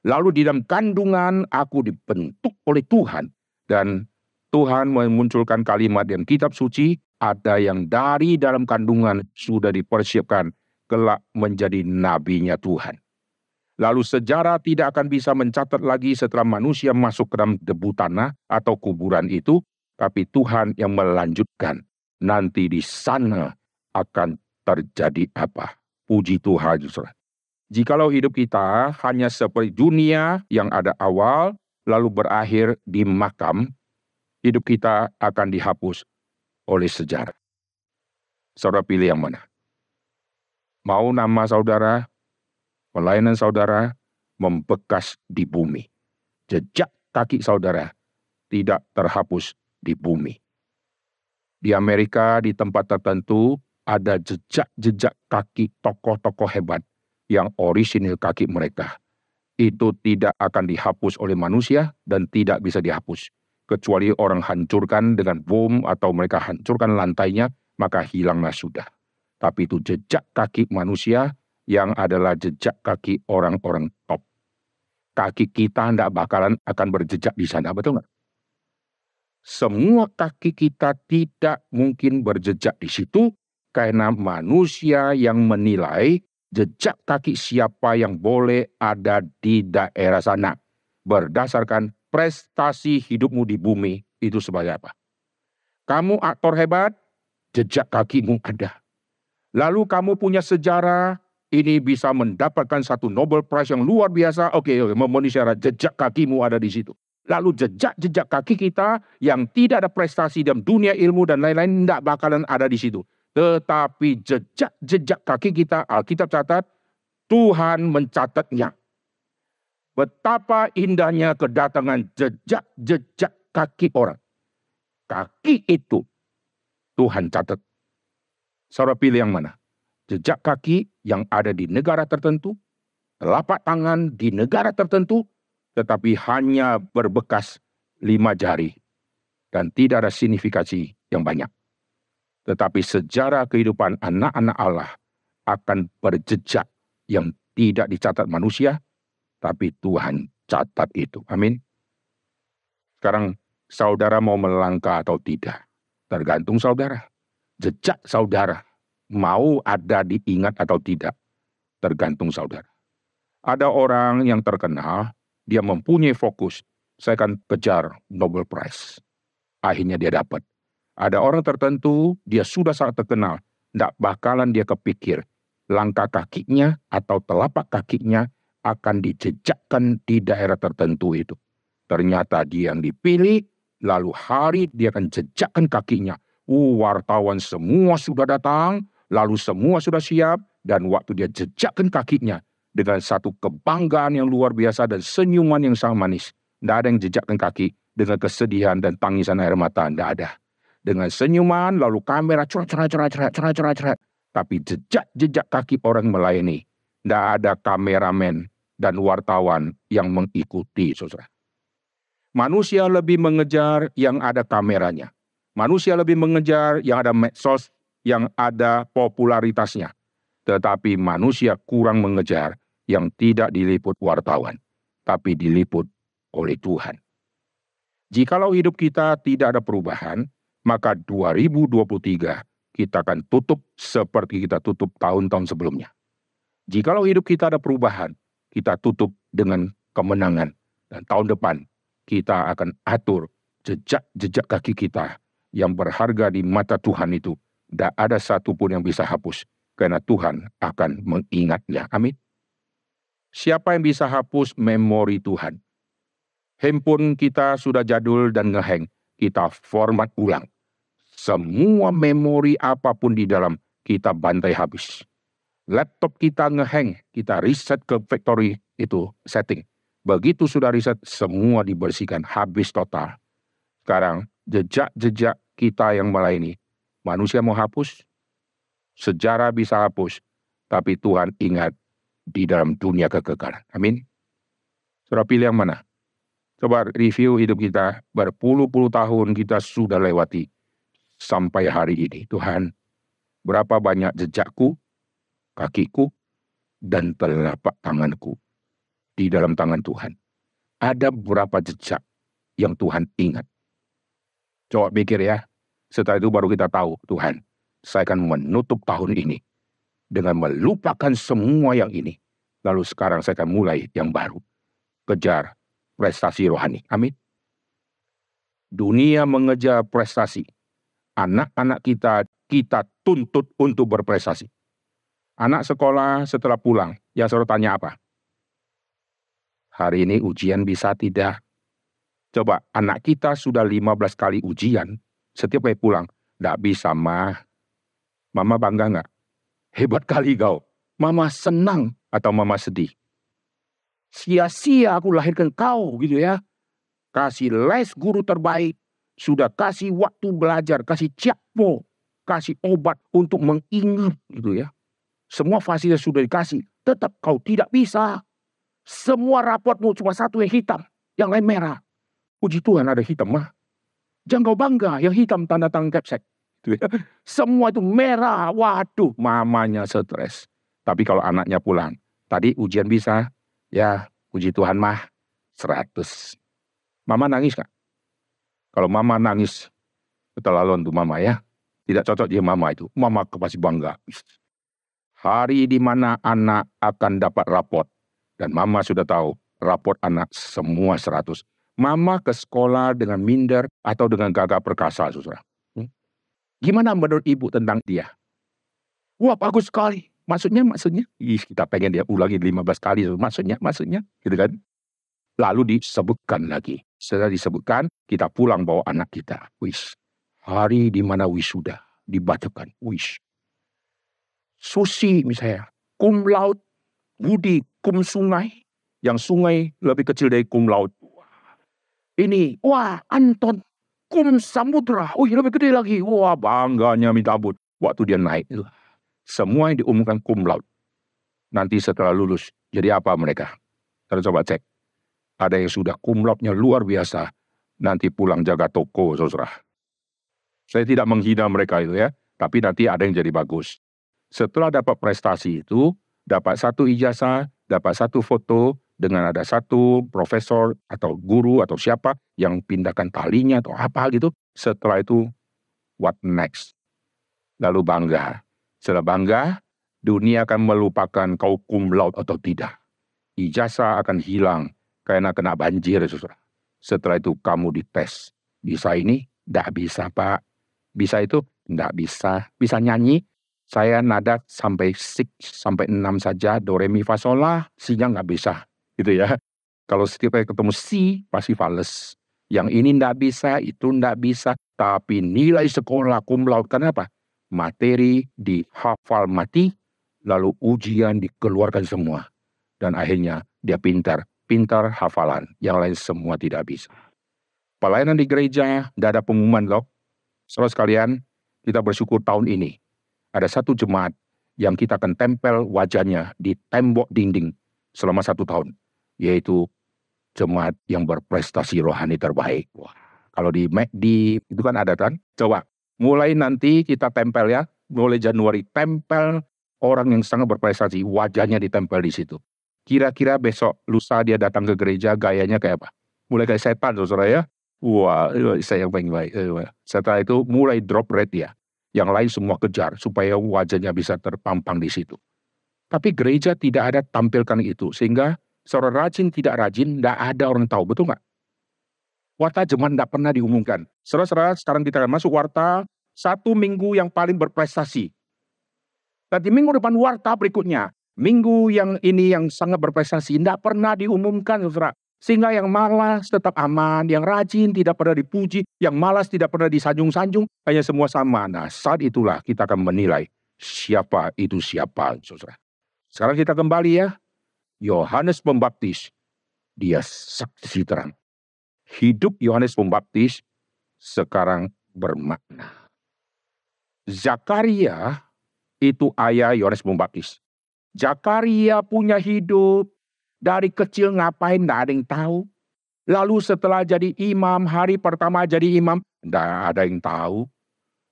Lalu di dalam kandungan aku dibentuk oleh Tuhan, dan Tuhan memunculkan kalimat dalam kitab suci, ada yang dari dalam kandungan sudah dipersiapkan kelak menjadi nabinya Tuhan. Lalu sejarah tidak akan bisa mencatat lagi setelah manusia masuk ke dalam debu tanah atau kuburan itu, tapi Tuhan yang melanjutkan. Nanti di sana akan terjadi apa? Puji Tuhan, saudara. Jikalau hidup kita hanya seperti dunia yang ada awal, lalu berakhir di makam, hidup kita akan dihapus oleh sejarah. Saudara pilih yang mana? Mau nama saudara, pelayanan saudara membekas di bumi. Jejak kaki saudara tidak terhapus di bumi. Di Amerika, di tempat tertentu, ada jejak-jejak kaki tokoh-tokoh hebat yang orisinil kaki mereka. Itu tidak akan dihapus oleh manusia dan tidak bisa dihapus. Kecuali orang hancurkan dengan bom atau mereka hancurkan lantainya, maka hilanglah sudah. Tapi itu jejak kaki manusia yang adalah jejak kaki orang-orang top. Kaki kita tidak bakalan akan berjejak di sana, betul nggak? Semua kaki kita tidak mungkin berjejak di situ karena manusia yang menilai jejak kaki siapa yang boleh ada di daerah sana berdasarkan prestasi hidupmu di bumi itu sebagai apa? Kamu aktor hebat, jejak kakimu ada. Lalu kamu punya sejarah, ini bisa mendapatkan satu Nobel Prize yang luar biasa. Oke, memenuhi syarat, jejak kakimu ada di situ. Lalu jejak-jejak kaki kita yang tidak ada prestasi dalam dunia ilmu dan lain-lain tidak bakalan ada di situ. Tetapi jejak-jejak kaki kita, Alkitab catat, Tuhan mencatatnya. Betapa indahnya kedatangan jejak-jejak kaki orang. Kaki itu Tuhan catat. Saudara pilih yang mana? Jejak kaki yang ada di negara tertentu, telapak tangan di negara tertentu, tetapi hanya berbekas 5 jari dan tidak ada signifikasi yang banyak. Tetapi sejarah kehidupan anak-anak Allah akan berjejak yang tidak dicatat manusia, tapi Tuhan catat itu. Amin. Sekarang saudara mau melangkah atau tidak? Tergantung saudara. Jejak saudara mau ada diingat atau tidak, tergantung saudara. Ada orang yang terkenal, dia mempunyai fokus, saya akan kejar Nobel Prize. Akhirnya dia dapat. Ada orang tertentu, dia sudah sangat terkenal, tidak bakalan dia kepikir, langkah kakinya atau telapak kakinya akan dijejakkan di daerah tertentu itu. Ternyata dia yang dipilih, lalu hari dia akan jejakkan kakinya. Wartawan semua sudah datang, lalu semua sudah siap, dan waktu dia jejakkan kakinya, dengan satu kebanggaan yang luar biasa dan senyuman yang sangat manis. Tidak ada yang jejakkan kaki dengan kesedihan dan tangisan air mata, tidak ada. Dengan senyuman, lalu kamera cerat. Tapi jejak-jejak kaki orang melayani. Tidak ada kameramen dan wartawan yang mengikuti, saudara. Manusia lebih mengejar yang ada kameranya. Manusia lebih mengejar yang ada medsos, yang ada popularitasnya. Tetapi manusia kurang mengejar yang tidak diliput wartawan, tapi diliput oleh Tuhan. Jikalau hidup kita tidak ada perubahan, maka 2023 kita akan tutup seperti kita tutup tahun-tahun sebelumnya. Jikalau hidup kita ada perubahan, kita tutup dengan kemenangan. Dan tahun depan kita akan atur jejak-jejak kaki kita yang berharga di mata Tuhan itu. Tidak ada satupun yang bisa hapus, karena Tuhan akan mengingatnya. Amin. Siapa yang bisa hapus memori Tuhan? Handphone kita sudah jadul dan ngeheng. Kita format ulang. Semua memori apapun di dalam kita bantai habis. Laptop kita ngeheng, kita reset ke factory itu setting. Begitu sudah reset, semua dibersihkan, habis total. Sekarang jejak-jejak kita yang melayani. Manusia mau hapus, sejarah bisa hapus, tapi Tuhan ingat di dalam dunia kekekalan. Amin. Saudara pilih yang mana? Coba review hidup kita, berpuluh-puluh tahun kita sudah lewati sampai hari ini. Tuhan, berapa banyak jejakku, kakiku, dan telapak tanganku di dalam tangan Tuhan. Ada berapa jejak yang Tuhan ingat? Coba pikir ya, setelah itu baru kita tahu, Tuhan, saya akan menutup tahun ini dengan melupakan semua yang ini. Lalu sekarang saya akan mulai yang baru. Kejar prestasi rohani. Amin. Dunia mengejar prestasi. Anak-anak kita tuntut untuk berprestasi. Anak sekolah setelah pulang, yang saudara tanya apa? Hari ini ujian bisa tidak? Coba, anak kita sudah 15 kali ujian, setiap kali pulang, tidak bisa, Ma. Mama bangga nggak? Hebat kali kau. Mama senang atau mama sedih? Sia-sia aku lahirkan kau, gitu ya. Kasih les guru terbaik, sudah kasih waktu belajar, kasih ciakpo, kasih obat untuk mengingat, gitu ya. Semua fasilitas sudah dikasih, tetap kau tidak bisa. Semua raportmu cuma satu yang hitam, yang lain merah. Puji Tuhan ada hitam, mah. Jangan kau bangga, yang hitam tanda tangan Capsek. Semua itu merah, waduh, mamanya stres. Tapi kalau anaknya pulang, tadi ujian bisa, ya puji Tuhan mah 100. Mama nangis gak? Kalau mama nangis, keterlaluan tuh mama ya. Tidak cocok dia mama itu. Mama pasti bangga. Hari di mana anak akan dapat raport. Dan mama sudah tahu, raport anak semua 100. Mama ke sekolah dengan minder atau dengan gagah perkasa, saudara. Gimana menurut ibu tentang dia? Wah, bagus sekali. Maksudnya, kita pengen dia ulangi 15 kali. Maksudnya, gitu kan. Lalu disebutkan lagi. Setelah disebutkan, kita pulang bawa anak kita. Wish. Hari di mana wisuda dibacakan. Wish. Susi misalnya. Cum laude. Budi cum sungai. Yang sungai lebih kecil dari cum laude. Ini, wah, Anton. Cum samudra. Oh, lebih gede lagi. Wah, bangganya minta ampun. Waktu dia naik. Semua yang diumumkan cum laude. Nanti setelah lulus, jadi apa mereka? Kita coba cek. Ada yang sudah cum laude-nya luar biasa. Nanti pulang jaga toko, saudara. Saya tidak menghina mereka itu ya. Tapi nanti ada yang jadi bagus. Setelah dapat prestasi itu, dapat satu ijazah, dapat satu foto, dengan ada satu profesor atau guru atau siapa yang pindahkan talinya atau apa gitu. Setelah itu what next? Lalu bangga. Setelah bangga, dunia akan melupakan kau cum laude atau tidak. Ijazah akan hilang karena kena banjir, saudara. Setelah itu kamu dites. Bisa ini? Tidak bisa, Pak. Bisa itu? Tidak bisa. Bisa nyanyi? Saya nada sampai 6 sampai 6 saja, do re mi fa sol la, si-nya nggak bisa. Gitu ya. Kalau setiap kali ketemu si, pasti fales. Yang ini tidak bisa, itu tidak bisa. Tapi nilai sekolah cum laude, kenapa? Materi dihafal mati, lalu ujian dikeluarkan semua. Dan akhirnya dia pintar hafalan. Yang lain semua tidak bisa. Pelayanan di gereja, tidak ada pengumuman loh. Saudara sekalian, kita bersyukur tahun ini. Ada satu jemaat yang kita akan tempel wajahnya di tembok dinding selama 1 tahun. Yaitu jemaat yang berprestasi rohani terbaik. Wah, kalau di itu kan ada kan? Coba, mulai nanti kita tempel ya. Mulai Januari, tempel orang yang sangat berprestasi. Wajahnya ditempel di situ. Kira-kira besok lusa dia datang ke gereja gayanya kayak apa? Mulai kayak setan, saudara ya. Wah, saya yang paling baik. Setelah itu mulai drop rate dia. Yang lain semua kejar supaya wajahnya bisa terpampang di situ. Tapi gereja tidak ada tampilkan itu. Sehingga saudara rajin tidak rajin, tidak ada orang tahu. Betul nggak? Warta jemaat tidak pernah diumumkan. Saudara-saudara, sekarang kita akan masuk warta 1 minggu yang paling berprestasi. Nanti minggu depan warta berikutnya. Minggu yang ini yang sangat berprestasi, tidak pernah diumumkan, saudara. Sehingga yang malas tetap aman, yang rajin tidak pernah dipuji, yang malas tidak pernah disanjung-sanjung, hanya semua sama. Nah, saat itulah kita akan menilai siapa itu siapa, saudara. Sekarang kita kembali ya. Yohanes Pembaptis, dia saksi terang. Hidup Yohanes Pembaptis sekarang bermakna. Zakaria itu ayah Yohanes Pembaptis. Zakaria punya hidup. Dari kecil ngapain tidak ada yang tahu. Lalu setelah jadi imam, hari pertama jadi imam, tidak ada yang tahu.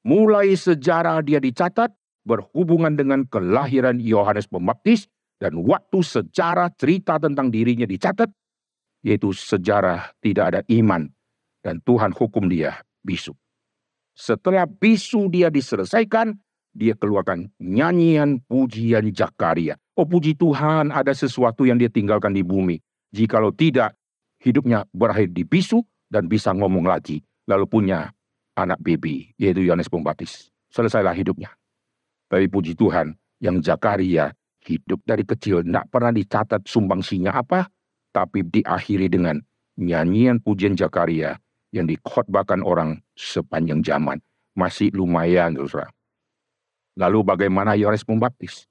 Mulai sejarah dia dicatat berhubungan dengan kelahiran Yohanes Pembaptis. Dan waktu sejarah cerita tentang dirinya dicatat, yaitu sejarah tidak ada iman. Dan Tuhan hukum dia bisu. Setelah bisu dia diselesaikan, dia keluarkan nyanyian pujian Zakaria. Oh puji Tuhan, ada sesuatu yang dia tinggalkan di bumi. Jikalau tidak, hidupnya berakhir di bisu dan bisa ngomong lagi. Lalu punya anak baby, yaitu Yohanes Pembaptis. Selesailah hidupnya. Tapi puji Tuhan, yang Zakaria hidup dari kecil, tidak pernah dicatat sumbangsinya apa, tapi diakhiri dengan nyanyian pujian Zakaria yang dikhotbahkan orang sepanjang zaman. Masih lumayan, saudara. Lalu bagaimana Yohanes Pembaptis?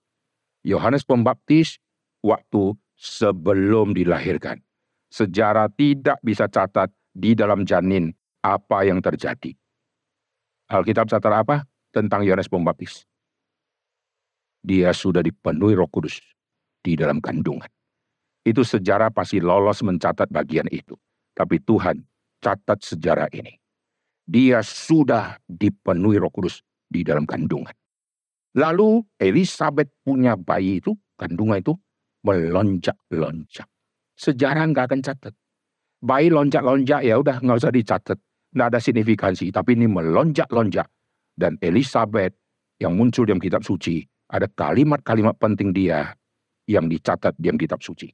Yohanes Pembaptis waktu sebelum dilahirkan. Sejarah tidak bisa catat di dalam janin apa yang terjadi. Alkitab catat apa? Tentang Yohanes Pembaptis. Dia sudah dipenuhi Roh Kudus di dalam kandungan. Itu sejarah pasti lolos mencatat bagian itu. Tapi Tuhan catat sejarah ini. Dia sudah dipenuhi Roh Kudus di dalam kandungan. Lalu Elizabeth punya bayi itu, kandungan itu melonjak-lonjak. Sejarah nggak akan catat. Bayi lonjak-lonjak ya udah nggak usah dicatat, nggak ada signifikansi. Tapi ini melonjak-lonjak. Dan Elizabeth yang muncul dalam kitab suci, ada kalimat-kalimat penting dia yang dicatat dalam kitab suci.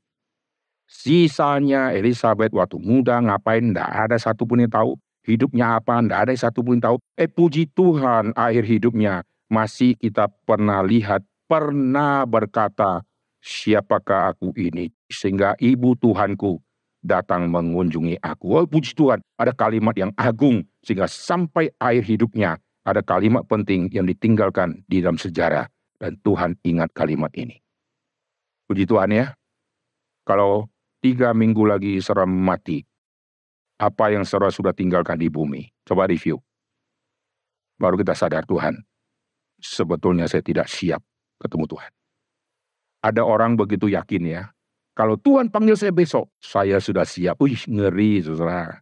Sisanya Elizabeth waktu muda ngapain, nggak ada satupun yang tahu. Hidupnya apa, nggak ada satupun yang tahu. Puji Tuhan akhir hidupnya. Masih kita pernah lihat, pernah berkata, siapakah aku ini? Sehingga ibu Tuhanku datang mengunjungi aku. Oh puji Tuhan, ada kalimat yang agung. Sehingga sampai akhir hidupnya, ada kalimat penting yang ditinggalkan di dalam sejarah. Dan Tuhan ingat kalimat ini. Puji Tuhan ya. Kalau 3 minggu lagi saudara mati, apa yang saudara sudah tinggalkan di bumi? Coba review. Baru kita sadar Tuhan. Sebetulnya saya tidak siap ketemu Tuhan. Ada orang begitu yakin ya. Kalau Tuhan panggil saya besok, saya sudah siap. Wih, ngeri saudara.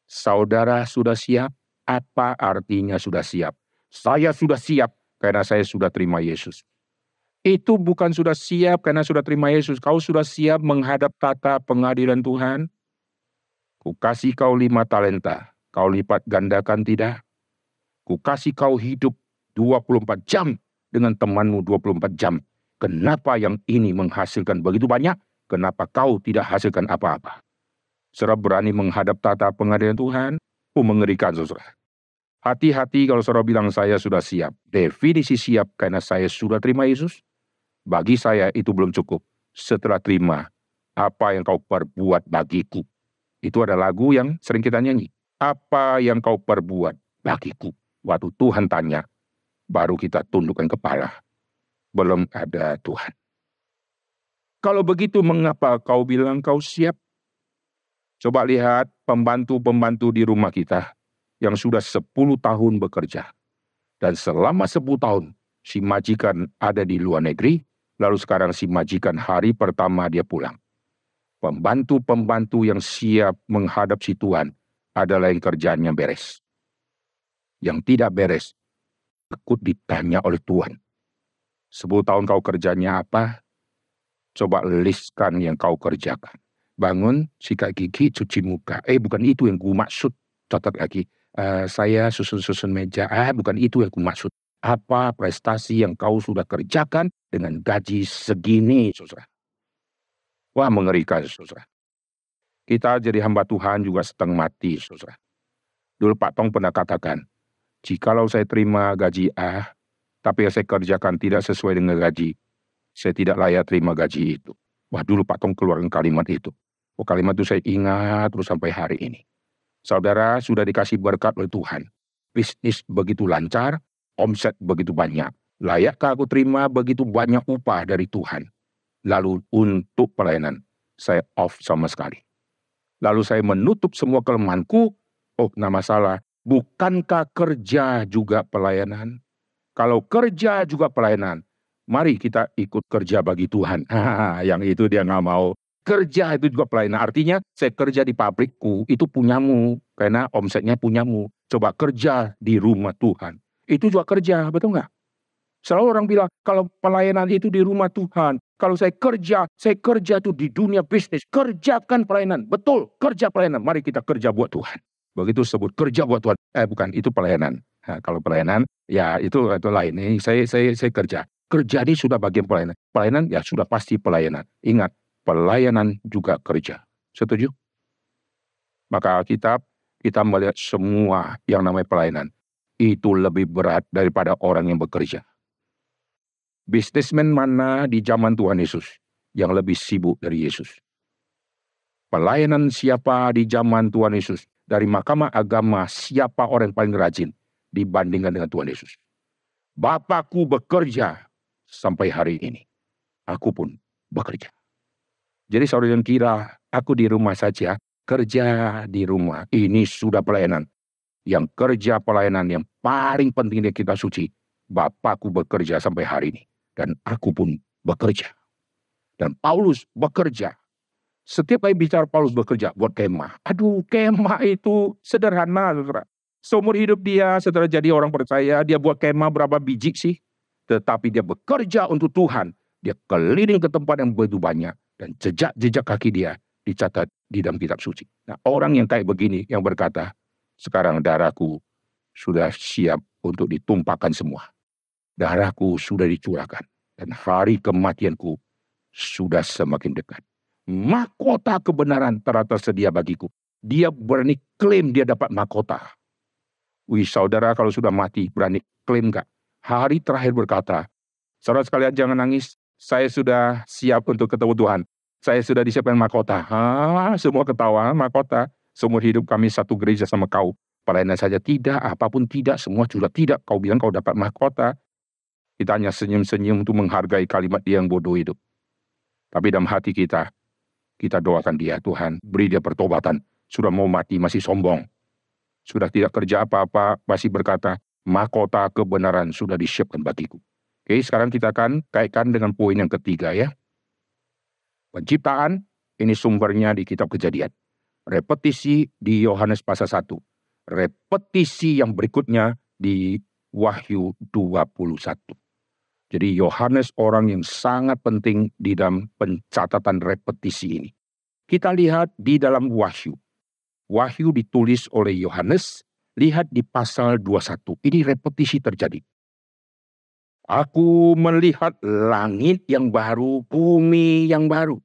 Saudara sudah siap? Apa artinya sudah siap? Saya sudah siap karena saya sudah terima Yesus. Itu bukan sudah siap karena sudah terima Yesus. Kau sudah siap menghadap tata pengadilan Tuhan? Ku kasih kau 5 talenta. Kau lipat gandakan tidak? Ku kasih kau hidup 24 jam dengan temanmu 24 jam. Kenapa yang ini menghasilkan begitu banyak? Kenapa kau tidak hasilkan apa-apa? Saudara berani menghadap tata pengadilan Tuhan? Mengerikan, saudara. Hati-hati kalau saudara bilang saya sudah siap. Definisi siap karena saya sudah terima Yesus. Bagi saya itu belum cukup. Setelah terima, apa yang kau perbuat bagiku. Itu ada lagu yang sering kita nyanyi. Apa yang kau perbuat bagiku. Waktu Tuhan tanya, baru kita tundukkan kepala. Belum ada Tuhan. Kalau begitu, mengapa kau bilang kau siap? Coba lihat pembantu-pembantu di rumah kita yang sudah 10 tahun bekerja. Dan selama 10 tahun, si majikan ada di luar negeri, lalu sekarang si majikan hari pertama dia pulang. Pembantu-pembantu yang siap menghadap si Tuhan adalah yang kerjaannya beres. Yang tidak beres, takut ditanya oleh Tuhan. 10 tahun kau kerjanya apa? Coba listkan yang kau kerjakan. Bangun, sikat gigi, cuci muka. Bukan itu yang ku maksud. Catat lagi. Saya susun-susun meja. Bukan itu yang ku maksud. Apa prestasi yang kau sudah kerjakan dengan gaji segini, saudara? Wah, mengerikan, saudara. Kita jadi hamba Tuhan juga setengah mati, saudara. Dulu Pak Tong pernah katakan, jikalau saya terima gaji A, tapi yang saya kerjakan tidak sesuai dengan gaji, saya tidak layak terima gaji itu. Wah, dulu Pak Tong keluarkan kalimat itu. Kalimat itu saya ingat terus sampai hari ini. Saudara sudah dikasih berkat oleh Tuhan. Bisnis begitu lancar, omset begitu banyak. Layakkah aku terima begitu banyak upah dari Tuhan? Lalu untuk pelayanan, saya off sama sekali. Lalu saya menutup semua kelemahanku. Nah masalah, bukankah kerja juga pelayanan? Kalau kerja juga pelayanan, mari kita ikut kerja bagi Tuhan. Yang itu dia nggak mau. Kerja itu juga pelayanan. Artinya saya kerja di pabrikku, itu punyamu. Karena omsetnya punyamu. Coba kerja di rumah Tuhan. Itu juga kerja, betul nggak? Selalu orang bilang, kalau pelayanan itu di rumah Tuhan. Kalau saya kerja itu di dunia bisnis. Kerjakan pelayanan. Betul, kerja pelayanan. Mari kita kerja buat Tuhan. Begitu sebut kerja buat Tuhan. Bukan, itu pelayanan. Nah, kalau pelayanan, ya itu lain. Ini saya kerja. Kerja ini sudah bagian pelayanan. Pelayanan, ya sudah pasti pelayanan. Ingat, pelayanan juga kerja. Setuju? Maka kita melihat semua yang namanya pelayanan. Itu lebih berat daripada orang yang bekerja. Bisnismen mana di zaman Tuhan Yesus yang lebih sibuk dari Yesus? Pelayanan siapa di zaman Tuhan Yesus? Dari mahkamah agama, siapa orang yang paling rajin dibandingkan dengan Tuhan Yesus? Bapakku bekerja sampai hari ini. Aku pun bekerja. Jadi saudara yang kira, aku di rumah saja, kerja di rumah. Ini sudah pelayanan. Yang kerja pelayanan yang paling penting yang kita suci. Bapakku bekerja sampai hari ini. Dan aku pun bekerja. Dan Paulus bekerja. Setiap kali bicara Paulus bekerja buat kemah. Aduh, kemah itu sederhana, saudara. Seumur hidup dia setelah jadi orang percaya, dia buat kemah berapa biji sih? Tetapi dia bekerja untuk Tuhan. Dia keliling ke tempat yang begitu banyak. Dan jejak-jejak kaki dia dicatat di dalam kitab suci. Nah, orang yang kayak begini yang berkata, sekarang darahku sudah siap untuk ditumpahkan semua. Darahku sudah dicurahkan. Dan hari kematianku sudah semakin dekat. Mahkota kebenaran telah tersedia bagiku. Dia berani klaim dia dapat mahkota. Wih, saudara kalau sudah mati berani klaim gak? Hari terakhir berkata, saudara sekalian jangan nangis. Saya sudah siap untuk ketemu Tuhan. Saya sudah disiapkan mahkota. Semua ketawa mahkota. Seumur hidup kami satu gereja sama kau. Pelayanan saja tidak, apapun tidak, semua sudah tidak. Kau bilang kau dapat mahkota. Kita hanya senyum-senyum untuk menghargai kalimat dia yang bodoh itu. Tapi dalam hati kita doakan dia, Tuhan, beri dia pertobatan. Sudah mau mati, masih sombong. Sudah tidak kerja apa-apa, masih berkata, mahkota kebenaran sudah disiapkan bagiku. Oke, sekarang kita akan kaitkan dengan poin yang ketiga ya. Penciptaan, ini sumbernya di kitab Kejadian. Repetisi di Yohanes pasal 1. Repetisi yang berikutnya di Wahyu 21. Jadi Yohanes orang yang sangat penting di dalam pencatatan repetisi ini. Kita lihat di dalam Wahyu. Wahyu ditulis oleh Yohanes Lihat di pasal 21, ini repetisi terjadi. Aku melihat langit yang baru, bumi yang baru.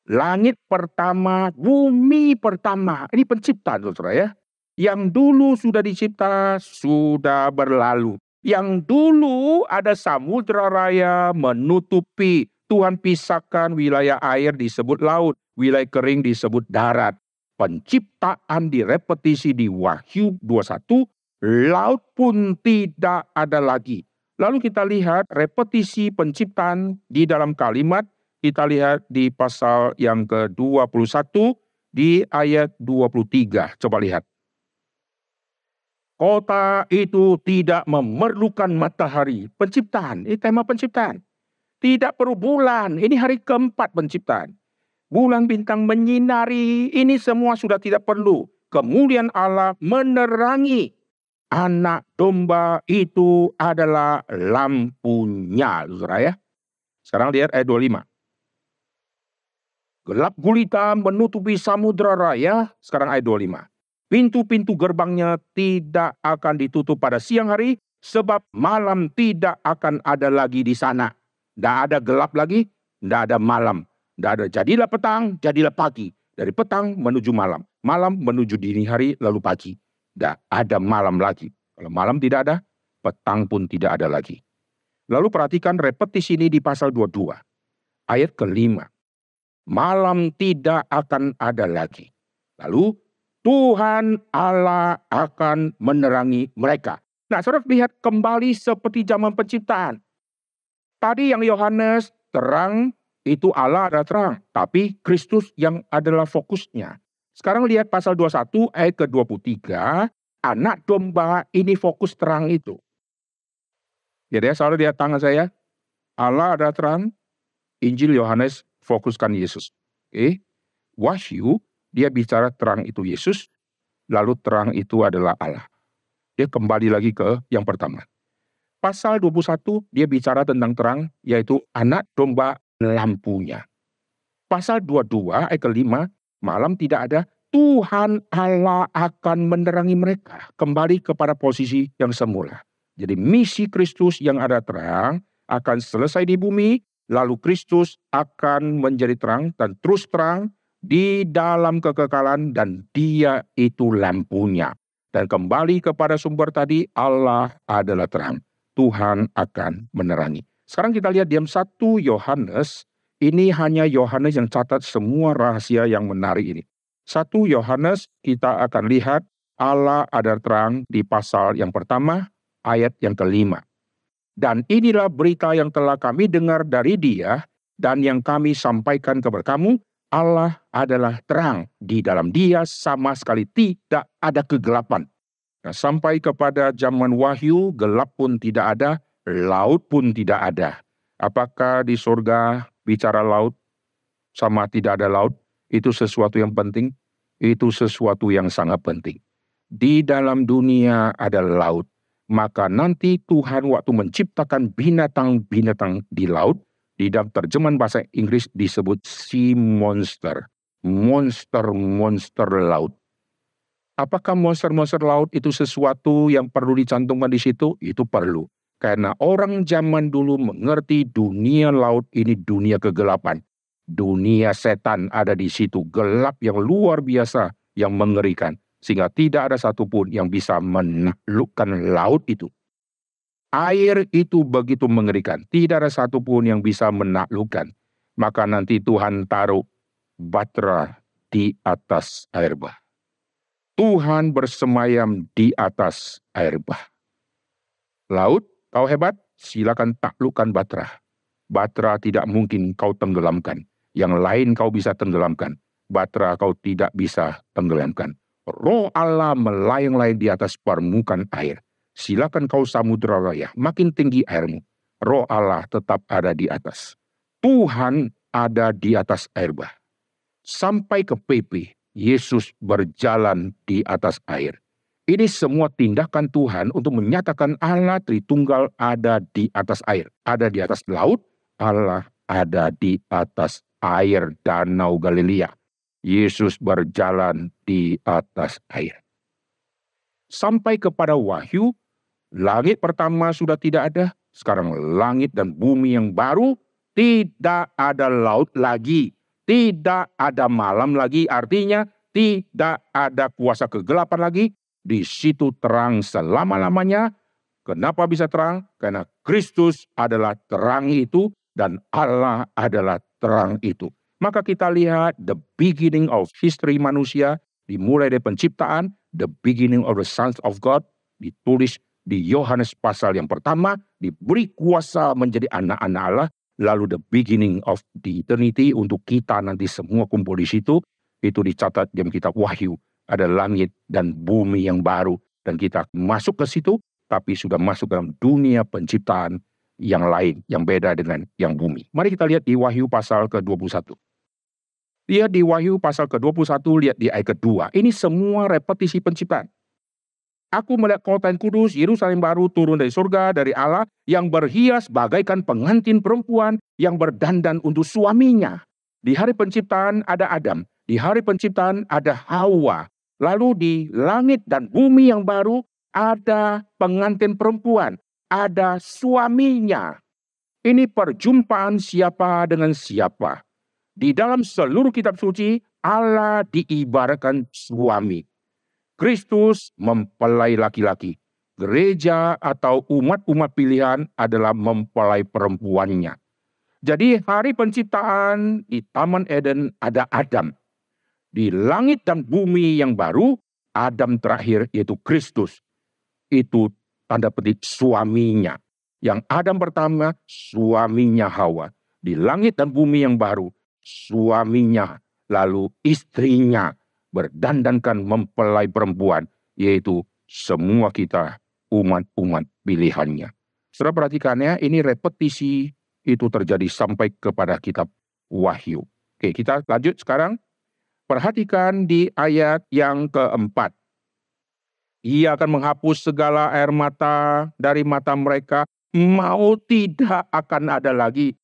Langit pertama, bumi pertama. Ini penciptaan, saudara ya. Yang dulu sudah dicipta, sudah berlalu. Yang dulu ada samudra raya menutupi. Tuhan pisahkan wilayah air disebut laut. Wilayah kering disebut darat. Penciptaan direpetisi di Wahyu 21. Laut pun tidak ada lagi. Lalu kita lihat repetisi penciptaan di dalam kalimat. Kita lihat di pasal yang ke-21 di ayat 23. Coba lihat. Kota itu tidak memerlukan matahari. Penciptaan, ini tema penciptaan. Tidak perlu bulan, ini hari keempat penciptaan. Bulan bintang menyinari, ini semua sudah tidak perlu. Kemuliaan Allah menerangi. Anak domba itu adalah lampunya, saudara ya. Sekarang lihat ayat 25. Gelap gulita menutupi samudra raya. Sekarang ayat 25. Pintu-pintu gerbangnya tidak akan ditutup pada siang hari, sebab malam tidak akan ada lagi di sana. Tidak ada gelap lagi, tidak ada malam. Tidak ada jadilah petang, jadilah pagi. Dari petang menuju malam. Malam menuju dini hari, lalu pagi. Tidak ada malam lagi. Kalau malam tidak ada, petang pun tidak ada lagi. Lalu perhatikan repetisi ini di pasal 22. Ayat ke-5. Malam tidak akan ada lagi. Lalu Tuhan Allah akan menerangi mereka. Nah, saudara lihat kembali seperti zaman penciptaan. Tadi yang Yohanes terang, itu Allah adalah terang. Tapi Kristus yang adalah fokusnya. Sekarang lihat pasal 21 ayat ke-23. Anak domba ini fokus terang itu. Jadi saudara lihat tangan saya. Allah adalah terang. Injil Yohanes fokuskan Yesus. Oke. Wahyu, dia bicara terang itu Yesus, lalu terang itu adalah Allah. Dia kembali lagi ke yang pertama. Pasal 21, dia bicara tentang terang, yaitu anak domba lampunya. Pasal 22, ayat ke-5, malam tidak ada, Tuhan Allah akan menerangi mereka. Kembali kepada posisi yang semula. Jadi misi Kristus yang ada terang, akan selesai di bumi, lalu Kristus akan menjadi terang dan terus terang di dalam kekekalan dan dia itu lampunya. Dan kembali kepada sumber tadi, Allah adalah terang. Tuhan akan menerangi. Sekarang kita lihat diam 1 Yohanes, ini hanya Yohanes yang catat semua rahasia yang menarik ini. 1 Yohanes kita akan lihat Allah adalah terang di pasal yang pertama, ayat yang ke-5. Dan inilah berita yang telah kami dengar dari dia dan yang kami sampaikan kepada kamu, Allah adalah terang. Di dalam dia sama sekali tidak ada kegelapan. Nah, sampai kepada zaman Wahyu, gelap pun tidak ada, laut pun tidak ada. Apakah di surga bicara laut sama tidak ada laut? Itu sesuatu yang penting? Itu sesuatu yang sangat penting. Di dalam dunia ada laut. Maka nanti Tuhan waktu menciptakan binatang-binatang di laut, di dalam terjemahan bahasa Inggris disebut sea monster. Monster-monster laut. Apakah monster-monster laut itu sesuatu yang perlu dicantumkan di situ? Itu perlu. Karena orang zaman dulu mengerti dunia laut ini dunia kegelapan. Dunia setan ada di situ. Gelap yang luar biasa, yang mengerikan. Sehingga tidak ada satupun yang bisa menaklukkan laut itu. Air itu begitu mengerikan. Tidak ada satupun yang bisa menaklukkan. Maka nanti Tuhan taruh Batra di atas air bah. Tuhan bersemayam di atas air bah. Laut, kau hebat, silakan taklukkan Batra. Batra tidak mungkin kau tenggelamkan. Yang lain kau bisa tenggelamkan. Batra kau tidak bisa tenggelamkan. Roh Allah melayang-layang di atas permukaan air. Silakan kau samudra raya, makin tinggi airmu. Roh Allah tetap ada di atas. Tuhan ada di atas air bah. Sampai ke PP, Yesus berjalan di atas air. Ini semua tindakan Tuhan untuk menyatakan Allah Tritunggal ada di atas air. Ada di atas laut, Allah ada di atas air Danau Galilea. Yesus berjalan di atas air. Sampai kepada Wahyu, langit pertama sudah tidak ada, sekarang langit dan bumi yang baru, tidak ada laut lagi, tidak ada malam lagi, artinya tidak ada kuasa kegelapan lagi, di situ terang selama-lamanya. Kenapa bisa terang? Karena Kristus adalah terang itu dan Allah adalah terang itu. Maka kita lihat the beginning of history manusia, dimulai dari penciptaan, the beginning of the sons of God, ditulis di Yohanes pasal yang pertama, diberi kuasa menjadi anak-anak Allah, lalu the beginning of the eternity untuk kita nanti semua kumpul di situ, itu dicatat dalam kitab Wahyu, ada langit dan bumi yang baru, dan kita masuk ke situ, tapi sudah masuk dalam dunia penciptaan yang lain, yang beda dengan yang bumi. Mari kita lihat di Wahyu pasal ke-21. Lihat di Wahyu pasal ke-21, lihat di ayat kedua. Ini semua repetisi penciptaan. Aku melihat kota yang kudus, Yerusalem baru turun dari surga, dari Allah, yang berhias bagaikan pengantin perempuan yang berdandan untuk suaminya. Di hari penciptaan ada Adam, di hari penciptaan ada Hawa. Lalu di langit dan bumi yang baru, ada pengantin perempuan, ada suaminya. Ini perjumpaan siapa dengan siapa. Di dalam seluruh kitab suci, Allah diibaratkan suami. Kristus mempelai laki-laki. Gereja atau umat-umat pilihan adalah mempelai perempuannya. Jadi hari penciptaan di Taman Eden ada Adam. Di langit dan bumi yang baru, Adam terakhir yaitu Kristus. Itu tanda petik suaminya. Yang Adam pertama, suaminya Hawa. Di langit dan bumi yang baru, suaminya, lalu istrinya, berdandankan mempelai perempuan, yaitu semua kita umat-umat pilihannya. Saudara perhatikannya, ini repetisi itu terjadi sampai kepada kitab Wahyu. Oke, kita lanjut sekarang. Perhatikan di ayat yang keempat. Ia akan menghapus segala air mata dari mata mereka, maut tidak akan ada lagi.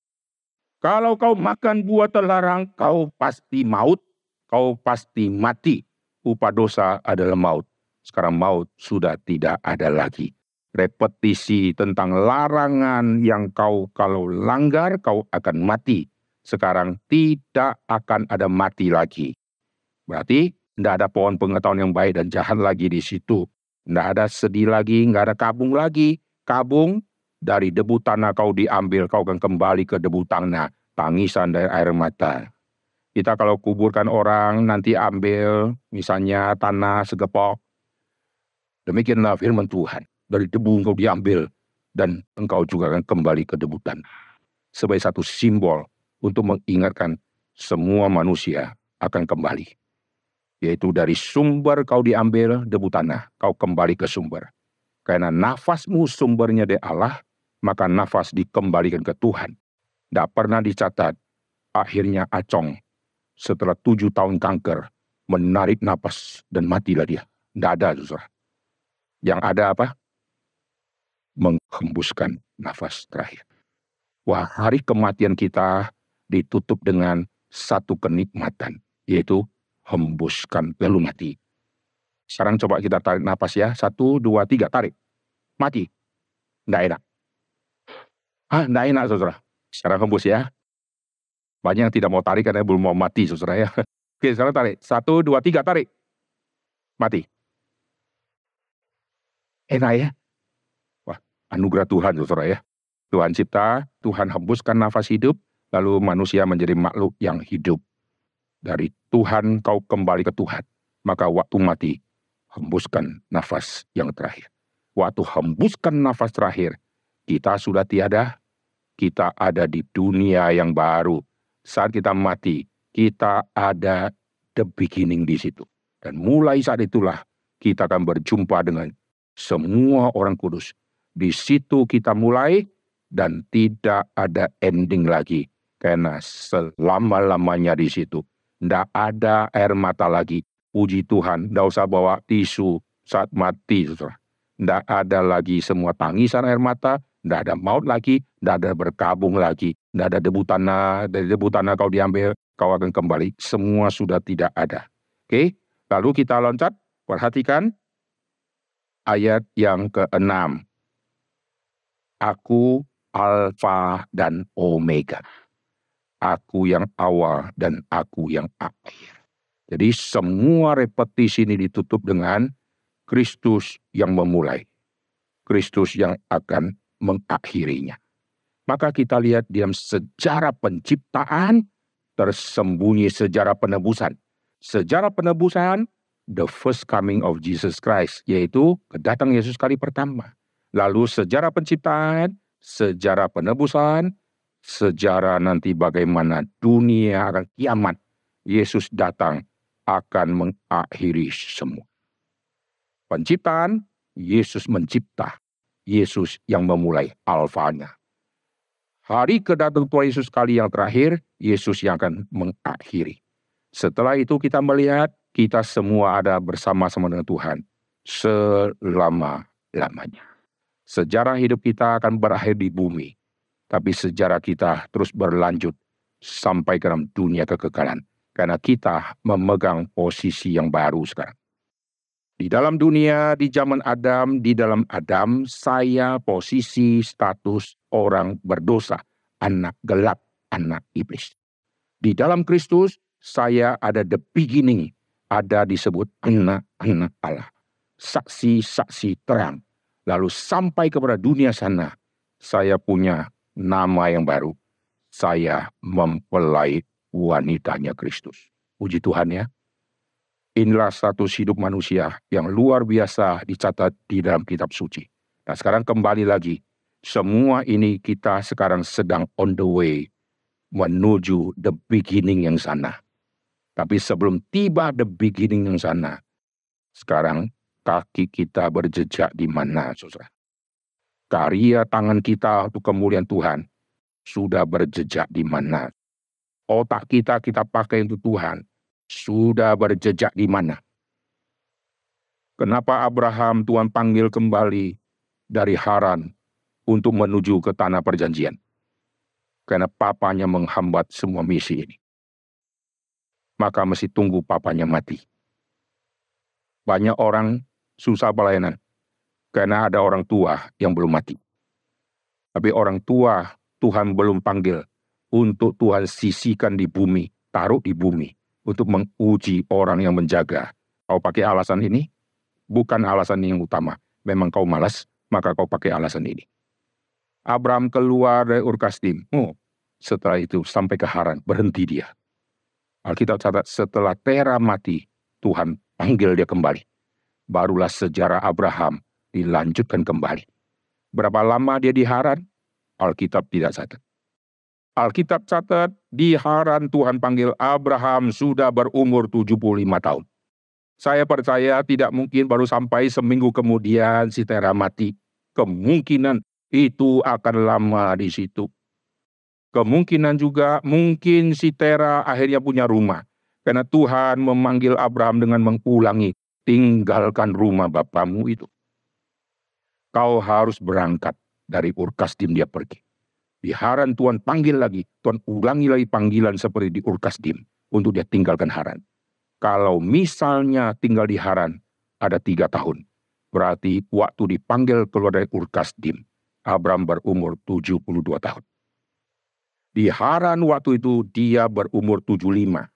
Kalau kau makan buah terlarang, kau pasti maut, kau pasti mati. Upah dosa adalah maut. Sekarang maut sudah tidak ada lagi. Repetisi tentang larangan yang kau kalau langgar, kau akan mati. Sekarang tidak akan ada mati lagi. Berarti tidak ada pohon pengetahuan yang baik dan jahat lagi di situ. Tidak ada sedih lagi, tidak ada kabung lagi. Kabung dari debu tanah kau diambil, kau akan kembali ke debu tanah. Tangisan dari air mata. Kita kalau kuburkan orang, nanti ambil misalnya tanah segepok. Demikianlah firman Tuhan. Dari debu engkau diambil, dan engkau juga akan kembali ke debu tanah. Sebagai satu simbol untuk mengingatkan semua manusia akan kembali. Yaitu dari sumber kau diambil debu tanah, kau kembali ke sumber. Karena nafasmu sumbernya dari Allah, maka nafas dikembalikan ke Tuhan. Tidak pernah dicatat, akhirnya Acong setelah 7 tahun kanker, menarik nafas dan matilah dia. Tidak ada, saudara. Yang ada apa? Menghembuskan nafas terakhir. Wah, hari kematian kita ditutup dengan satu kenikmatan, yaitu hembuskan lalu mati. Sekarang coba kita tarik nafas ya. 1, 2, 3, tarik. Mati. Nggak enak. Nggak enak, saudara. Sekarang hembus ya. Banyak yang tidak mau tarik karena belum mau mati, saudara ya. Oke, sekarang tarik. 1, 2, 3, tarik. Mati. Enak ya. Wah, anugerah Tuhan, saudara ya. Tuhan cipta, Tuhan hembuskan nafas hidup, lalu manusia menjadi makhluk yang hidup. Dari Tuhan kau kembali ke Tuhan. Maka waktu mati, hembuskan nafas yang terakhir. Waktu hembuskan nafas terakhir, kita sudah tiada, kita ada di dunia yang baru. Saat kita mati, kita ada the beginning di situ. Dan mulai saat itulah kita akan berjumpa dengan semua orang kudus. Di situ kita mulai dan tidak ada ending lagi. Karena selama-lamanya di situ. Tidak ada air mata lagi. Puji Tuhan, tidak usah bawa tisu saat mati. Tidak ada lagi semua tangisan air mata. Tidak ada maut lagi. Tidak ada berkabung lagi. Tidak ada debu tanah. Dari debu tanah kau diambil, kau akan kembali. Semua sudah tidak ada. Oke, lalu kita loncat. Perhatikan. ayat yang ke-6. Aku Alfa dan Omega. Aku yang awal dan aku yang akhir. Jadi semua repetisi ini ditutup dengan Kristus yang memulai. Kristus yang akan mengakhirinya. Maka kita lihat di dalam sejarah penciptaan, tersembunyi sejarah penebusan. Sejarah penebusan, the first coming of Jesus Christ, yaitu kedatangan Yesus kali pertama. Lalu sejarah penciptaan, sejarah penebusan, sejarah nanti bagaimana dunia akan kiamat. Yesus datang akan mengakhiri semua. Penciptaan, Yesus mencipta. Yesus yang memulai alfanya. Hari kedatangan Tuhan Yesus kali yang terakhir, Yesus yang akan mengakhiri. Setelah itu kita melihat, kita semua ada bersama-sama dengan Tuhan selama-lamanya. Sejarah hidup kita akan berakhir di bumi, tapi sejarah kita terus berlanjut sampai ke dalam dunia kekekalan. Karena kita memegang posisi yang baru sekarang. Di dalam dunia, di zaman Adam, di dalam Adam, saya posisi status orang berdosa, anak gelap, anak iblis. Di dalam Kristus, saya ada the beginning, ada disebut anak-anak Allah. Saksi-saksi terang. Lalu sampai kepada dunia sana, saya punya nama yang baru. Saya mempelai wanitanya Kristus. Puji Tuhan ya. Inilah status hidup manusia yang luar biasa dicatat di dalam kitab suci. Nah sekarang kembali lagi. Semua ini kita sekarang sedang on the way menuju the beginning yang sana. Tapi sebelum tiba the beginning yang sana, sekarang kaki kita berjejak di mana, saudara? Karya tangan kita untuk kemuliaan Tuhan sudah berjejak di mana? Otak kita pakai untuk Tuhan sudah berjejak di mana? Kenapa Abraham Tuhan panggil kembali dari Haran untuk menuju ke tanah perjanjian? Karena papanya menghambat semua misi ini. Maka mesti tunggu papanya mati. Banyak orang susah pelayanan karena ada orang tua yang belum mati. Tapi orang tua Tuhan belum panggil untuk Tuhan sisihkan di bumi, taruh di bumi untuk menguji orang yang menjaga. Kau pakai alasan ini? Bukan alasan yang utama. Memang kau malas, maka kau pakai alasan ini. Abraham keluar dari Ur Kasdim. Setelah itu sampai ke Haran, berhenti dia. Alkitab catat setelah Tera mati, Tuhan panggil dia kembali. Barulah sejarah Abraham dilanjutkan kembali. Berapa lama dia di Haran? Alkitab tidak catat. Alkitab catat di Haran Tuhan panggil Abraham sudah berumur 75 tahun. Saya percaya tidak mungkin baru sampai seminggu kemudian si Tera mati. Kemungkinan itu akan lama di situ. Kemungkinan juga mungkin si Tera akhirnya punya rumah. Karena Tuhan memanggil Abraham dengan mengulangi, tinggalkan rumah bapamu itu. Kau harus berangkat dari Ur Kasdim dia pergi. Di Haran Tuhan panggil lagi, Tuhan ulangi lagi panggilan seperti di Ur Kasdim untuk dia tinggalkan Haran. Kalau misalnya tinggal di Haran ada 3 tahun, berarti waktu dipanggil keluar dari Ur Kasdim, Abraham berumur 72 tahun. Di Haran waktu itu dia berumur 75.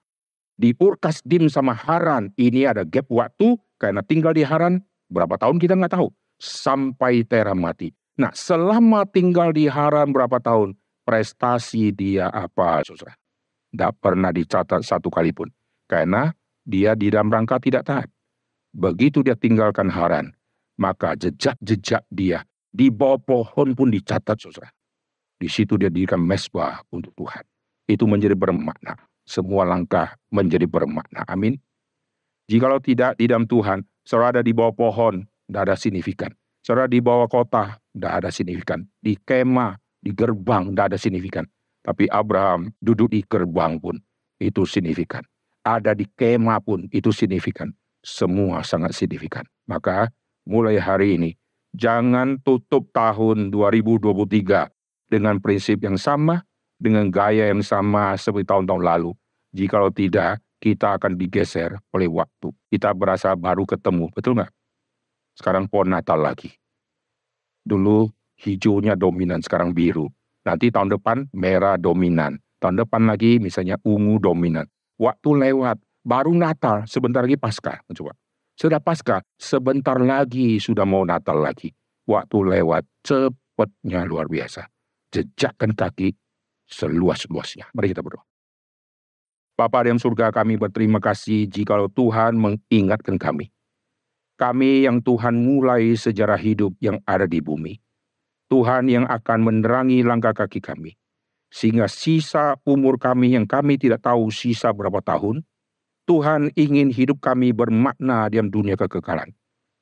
Di Ur Kasdim sama Haran ini ada gap waktu karena tinggal di Haran berapa tahun kita nggak tahu. Sampai Tera mati. Nah selama tinggal di Haran berapa tahun, prestasi dia apa saudara? Tidak pernah dicatat satu kali pun. Karena dia di dalam rangka tidak taat. Begitu dia tinggalkan Haran, maka jejak-jejak dia di bawah pohon pun dicatat saudara. Di situ dia dirikan mezbah untuk Tuhan. Itu menjadi bermakna. Semua langkah menjadi bermakna. Amin. Jikalau tidak di dalam Tuhan, saudara ada di bawah pohon, tidak ada signifikan. Saudara di bawah kota, tidak ada signifikan. Di kemah, di gerbang, tidak ada signifikan. Tapi Abraham duduk di gerbang pun, itu signifikan. Ada di kemah pun, itu signifikan. Semua sangat signifikan. Maka mulai hari ini, jangan tutup tahun 2023 dengan prinsip yang sama, dengan gaya yang sama seperti tahun-tahun lalu. Jikalau tidak, kita akan digeser oleh waktu. Kita berasa baru ketemu, betul nggak? Sekarang pohon Natal lagi. Dulu hijaunya dominan, sekarang biru. Nanti tahun depan merah dominan. Tahun depan lagi misalnya ungu dominan. Waktu lewat, baru Natal, sebentar lagi Paskah. Coba. Sudah Paskah, sebentar lagi sudah mau Natal lagi. Waktu lewat, cepatnya luar biasa. Jejakkan kaki seluas-luasnya. Mari kita berdoa. Bapa di dalam surga, kami berterima kasih jikalau Tuhan mengingatkan kami. Kami yang Tuhan mulai sejarah hidup yang ada di bumi. Tuhan yang akan menerangi langkah kaki kami. Sehingga sisa umur kami yang kami tidak tahu sisa berapa tahun, Tuhan ingin hidup kami bermakna di dalam dunia kekekalan.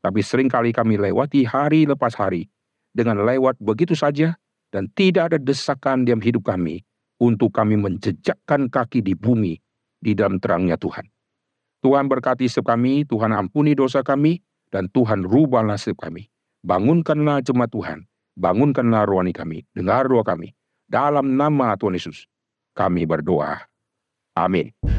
Tapi seringkali kami lewati hari lepas hari dengan lewat begitu saja dan tidak ada desakan di dalam hidup kami untuk kami menjejakkan kaki di bumi di dalam terangnya Tuhan. Tuhan berkati setiap kami, Tuhan ampuni dosa kami, dan Tuhan rubahlah setiap kami. Bangunkanlah jemaat Tuhan, bangunkanlah rohani kami, dengar doa kami. Dalam nama Tuhan Yesus, kami berdoa. Amin.